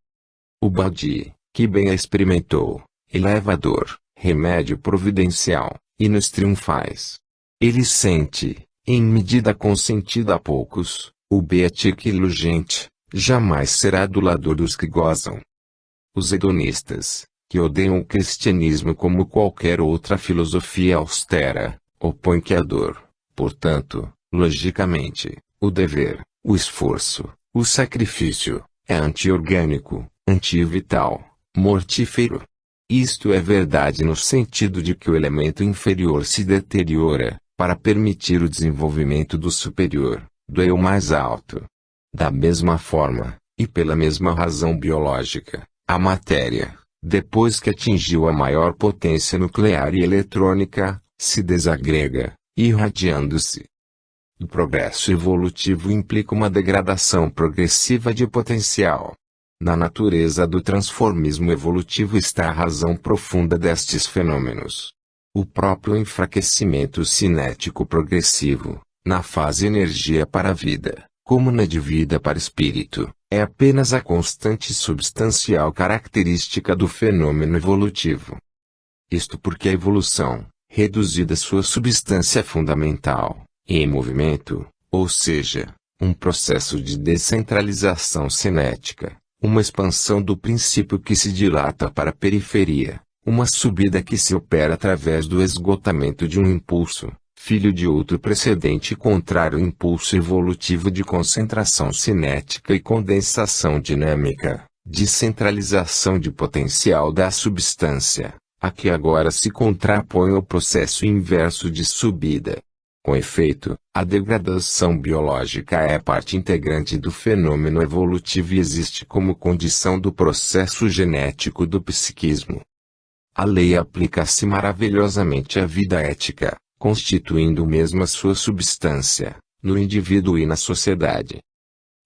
O Baldini, que bem a experimentou, eleva a dor, remédio providencial, e nos triunfais. Ele sente, em medida consentida a poucos, o beatico ilugente, jamais será adulador dos que gozam. Os hedonistas, que odeiam o cristianismo como qualquer outra filosofia austera, opõem que a dor, portanto, logicamente, o dever, o esforço, o sacrifício, é anti-orgânico, anti-vital, mortífero. Isto é verdade no sentido de que o elemento inferior se deteriora, para permitir o desenvolvimento do superior, do eu mais alto. Da mesma forma, e pela mesma razão biológica, a matéria, depois que atingiu a maior potência nuclear e eletrônica, se desagrega, irradiando-se. O progresso evolutivo implica uma degradação progressiva de potencial. Na natureza do transformismo evolutivo está a razão profunda destes fenômenos. O próprio enfraquecimento cinético progressivo, na fase energia para a vida, como na de vida para espírito, é apenas a constante substancial característica do fenômeno evolutivo. Isto porque a evolução, reduzida sua substância fundamental, em movimento, ou seja, um processo de descentralização cinética, uma expansão do princípio que se dilata para a periferia, uma subida que se opera através do esgotamento de um impulso, filho de outro precedente contrário ao impulso evolutivo de concentração cinética e condensação dinâmica, de centralização de potencial da substância, a que agora se contrapõe o processo inverso de subida. Com efeito, a degradação biológica é parte integrante do fenômeno evolutivo e existe como condição do processo genético do psiquismo. A lei aplica-se maravilhosamente à vida ética, constituindo mesmo a sua substância, no indivíduo e na sociedade.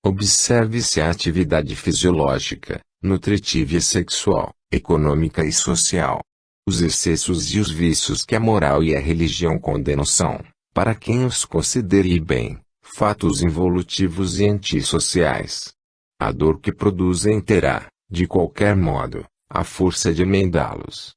Observe-se a atividade fisiológica, nutritiva e sexual, econômica e social. Os excessos e os vícios que a moral e a religião condenam são, para quem os considere bem, fatos involutivos e antissociais. A dor que produzem terá, de qualquer modo, a força de emendá-los.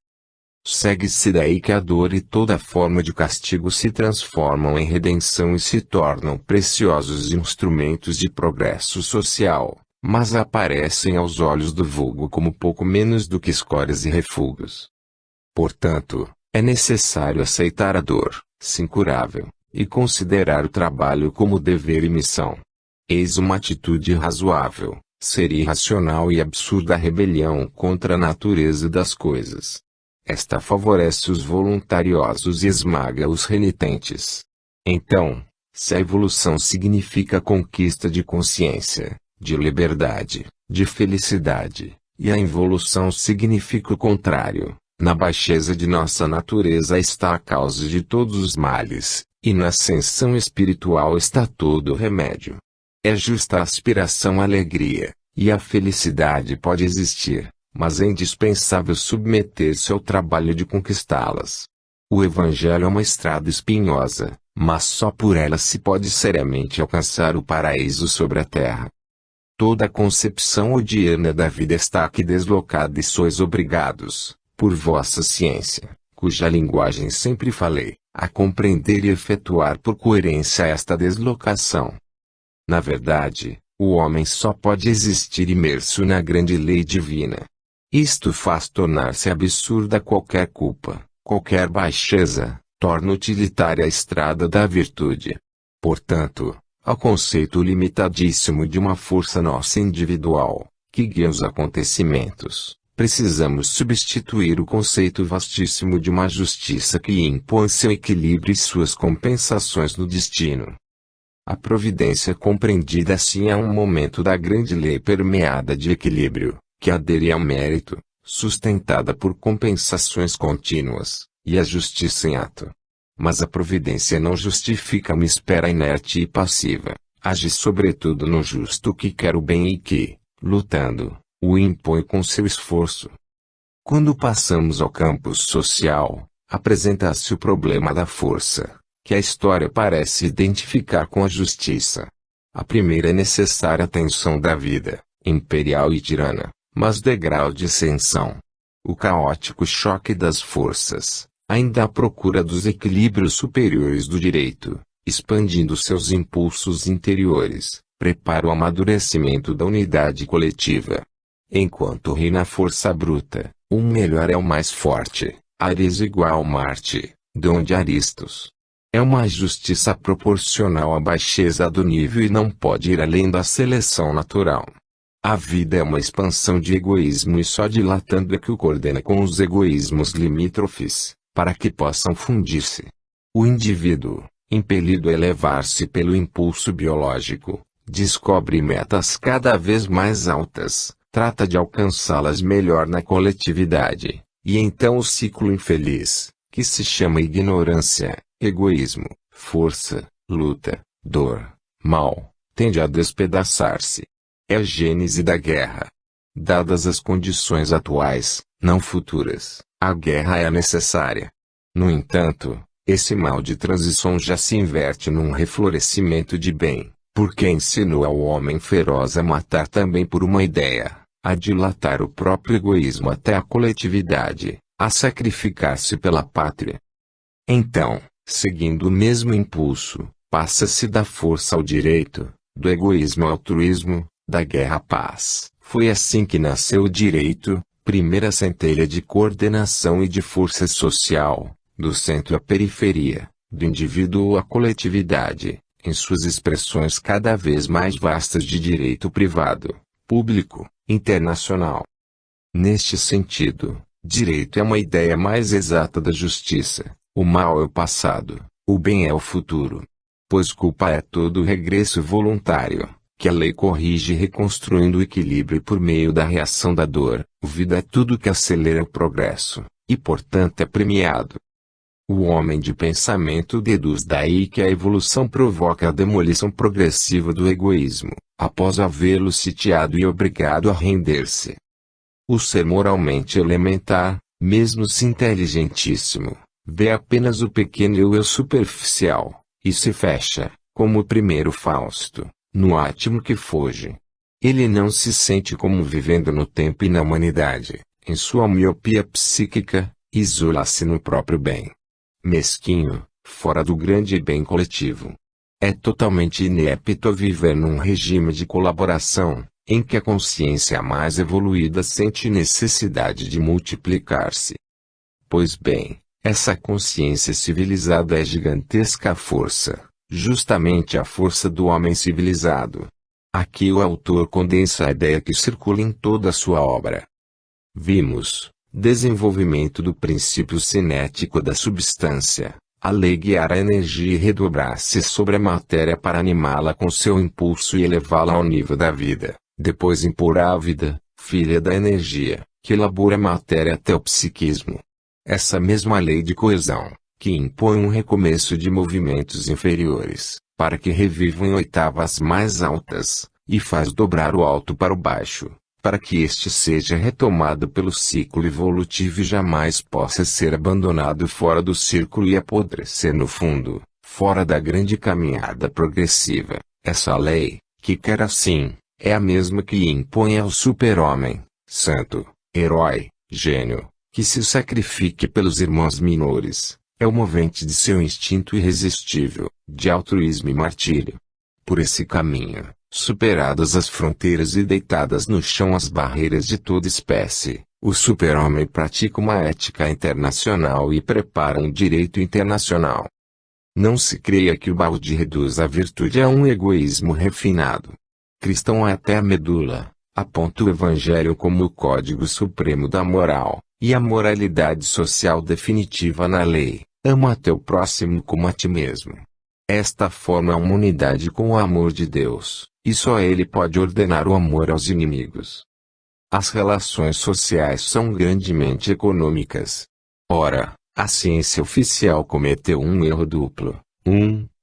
Segue-se daí que a dor e toda forma de castigo se transformam em redenção e se tornam preciosos instrumentos de progresso social, mas aparecem aos olhos do vulgo como pouco menos do que escórias e refugos. Portanto, é necessário aceitar a dor, se incurável, e considerar o trabalho como dever e missão. Eis uma atitude razoável, seria irracional e absurda a rebelião contra a natureza das coisas. Esta favorece os voluntariosos e esmaga os renitentes. Então, se a evolução significa a conquista de consciência, de liberdade, de felicidade, e a involução significa o contrário, na baixeza de nossa natureza está a causa de todos os males, e na ascensão espiritual está todo o remédio. É justa a aspiração à alegria, e a felicidade pode existir, mas é indispensável submeter-se ao trabalho de conquistá-las. O Evangelho é uma estrada espinhosa, mas só por ela se pode seriamente alcançar o paraíso sobre a terra. Toda a concepção odiana da vida está aqui deslocada e sois obrigados, por vossa ciência, cuja linguagem sempre falei, a compreender e efetuar por coerência esta deslocação. Na verdade, o homem só pode existir imerso na grande lei divina. Isto faz tornar-se absurda qualquer culpa, qualquer baixeza, torna utilitária a estrada da virtude. Portanto, ao conceito limitadíssimo de uma força nossa individual, que guia os acontecimentos, precisamos substituir o conceito vastíssimo de uma justiça que impõe seu equilíbrio e suas compensações no destino. A providência compreendida assim é um momento da grande lei permeada de equilíbrio, que adere ao mérito, sustentada por compensações contínuas, e a justiça em ato. Mas a providência não justifica uma espera inerte e passiva, age sobretudo no justo que quer o bem e que, lutando, o impõe com seu esforço. Quando passamos ao campo social, apresenta-se o problema da força, que a história parece identificar com a justiça. A primeira é necessária atenção da vida, imperial e tirana, mas degrau de ascensão. O caótico choque das forças, ainda à procura dos equilíbrios superiores do direito, expandindo seus impulsos interiores, prepara o amadurecimento da unidade coletiva. Enquanto reina a força bruta, o melhor é o mais forte, Ares igual Marte, donde Aristos. É uma justiça proporcional à baixeza do nível e não pode ir além da seleção natural. A vida é uma expansão de egoísmo e só dilatando é que o coordena com os egoísmos limítrofes, para que possam fundir-se. O indivíduo, impelido a elevar-se pelo impulso biológico, descobre metas cada vez mais altas, trata de alcançá-las melhor na coletividade, e então o ciclo infeliz, que se chama ignorância, egoísmo, força, luta, dor, mal, tende a despedaçar-se. É a gênese da guerra. dadas as condições atuais, não futuras, a guerra é necessária. No entanto, esse mal de transição já se inverte num reflorescimento de bem, porque ensinou ao homem feroz a matar também por uma ideia, a dilatar o próprio egoísmo até a coletividade, a sacrificar-se pela pátria. Então, seguindo o mesmo impulso, passa-se da força ao direito, do egoísmo ao altruísmo, da guerra à paz. Foi assim que nasceu o direito, primeira centelha de coordenação e de força social, do centro à periferia, do indivíduo à coletividade, em suas expressões cada vez mais vastas de direito privado, público, internacional. Neste sentido, direito é uma ideia mais exata da justiça. O mal é o passado, o bem é o futuro. Pois culpa é todo o regresso voluntário, que a lei corrige reconstruindo o equilíbrio por meio da reação da dor. Vida é tudo que acelera o progresso, e portanto é premiado. O homem de pensamento deduz daí que a evolução provoca a demolição progressiva do egoísmo, após havê-lo sitiado e obrigado a render-se. O ser moralmente elementar, mesmo se inteligentíssimo, vê apenas o pequeno eu superficial, e se fecha, como o primeiro Fausto, no átimo que foge. Ele não se sente como vivendo no tempo e na humanidade, em sua miopia psíquica, isola-se no próprio bem. Mesquinho, fora do grande bem coletivo. É totalmente inepto a viver num regime de colaboração, em que a consciência mais evoluída sente necessidade de multiplicar-se. Pois bem, essa consciência civilizada é gigantesca força, justamente a força do homem civilizado. Aqui o autor condensa a ideia que circula em toda a sua obra. Vimos: desenvolvimento do princípio cinético da substância, a lei guiar a energia e redobrar-se sobre a matéria para animá-la com seu impulso e elevá-la ao nível da vida, depois impor a vida, filha da energia, que elabora a matéria até o psiquismo. Essa mesma lei de coesão, que impõe um recomeço de movimentos inferiores, para que revivam em oitavas mais altas, e faz dobrar o alto para o baixo, para que este seja retomado pelo ciclo evolutivo e jamais possa ser abandonado fora do círculo e apodrecer no fundo, fora da grande caminhada progressiva. Essa lei, que quer assim, é a mesma que impõe ao super-homem, santo, herói, gênio, que se sacrifique pelos irmãos menores. É o movente de seu instinto irresistível, de altruísmo e martírio. Por esse caminho, superadas as fronteiras e deitadas no chão as barreiras de toda espécie, o super-homem pratica uma ética internacional e prepara um direito internacional. Não se creia que o balde reduz a virtude a um egoísmo refinado. Cristão é até a medula, aponta o Evangelho como o código supremo da moral, e a moralidade social definitiva na lei. Ama a teu próximo como a ti mesmo. Esta forma uma unidade com o amor de Deus, e só Ele pode ordenar o amor aos inimigos. As relações sociais são grandemente econômicas. Ora, a ciência oficial cometeu um erro duplo.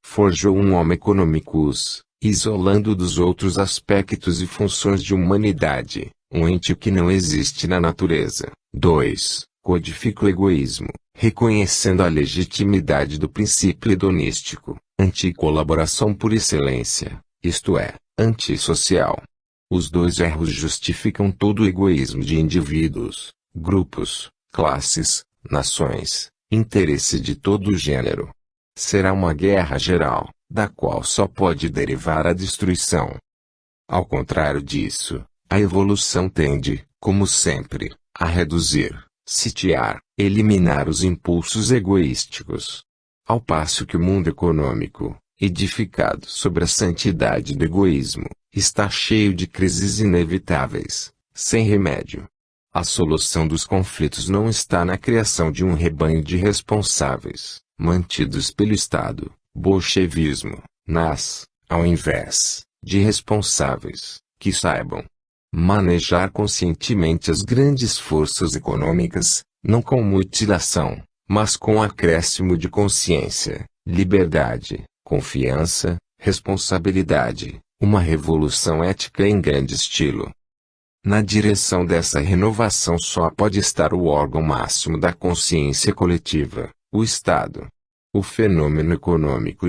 Forjou um homo economicus, isolando dos outros aspectos e funções de humanidade, um ente que não existe na natureza. 2. Codifica o egoísmo, reconhecendo a legitimidade do princípio hedonístico, anticolaboração por excelência, isto é, antissocial. Os dois erros justificam todo o egoísmo de indivíduos, grupos, classes, nações, interesse de todo gênero. Será uma guerra geral, da qual só pode derivar a destruição. Ao contrário disso, a evolução tende, como sempre, a reduzir, sitiar, eliminar os impulsos egoísticos. Ao passo que o mundo econômico, edificado sobre a santidade do egoísmo, está cheio de crises inevitáveis, sem remédio. A solução dos conflitos não está na criação de um rebanho de responsáveis, mantidos pelo Estado, bolchevismo, mas, ao invés, de responsáveis, que saibam manejar conscientemente as grandes forças econômicas, não com mutilação, mas com acréscimo de consciência, liberdade, confiança, responsabilidade, uma revolução ética em grande estilo. Na direção dessa renovação só pode estar o órgão máximo da consciência coletiva, o Estado. O fenômeno econômico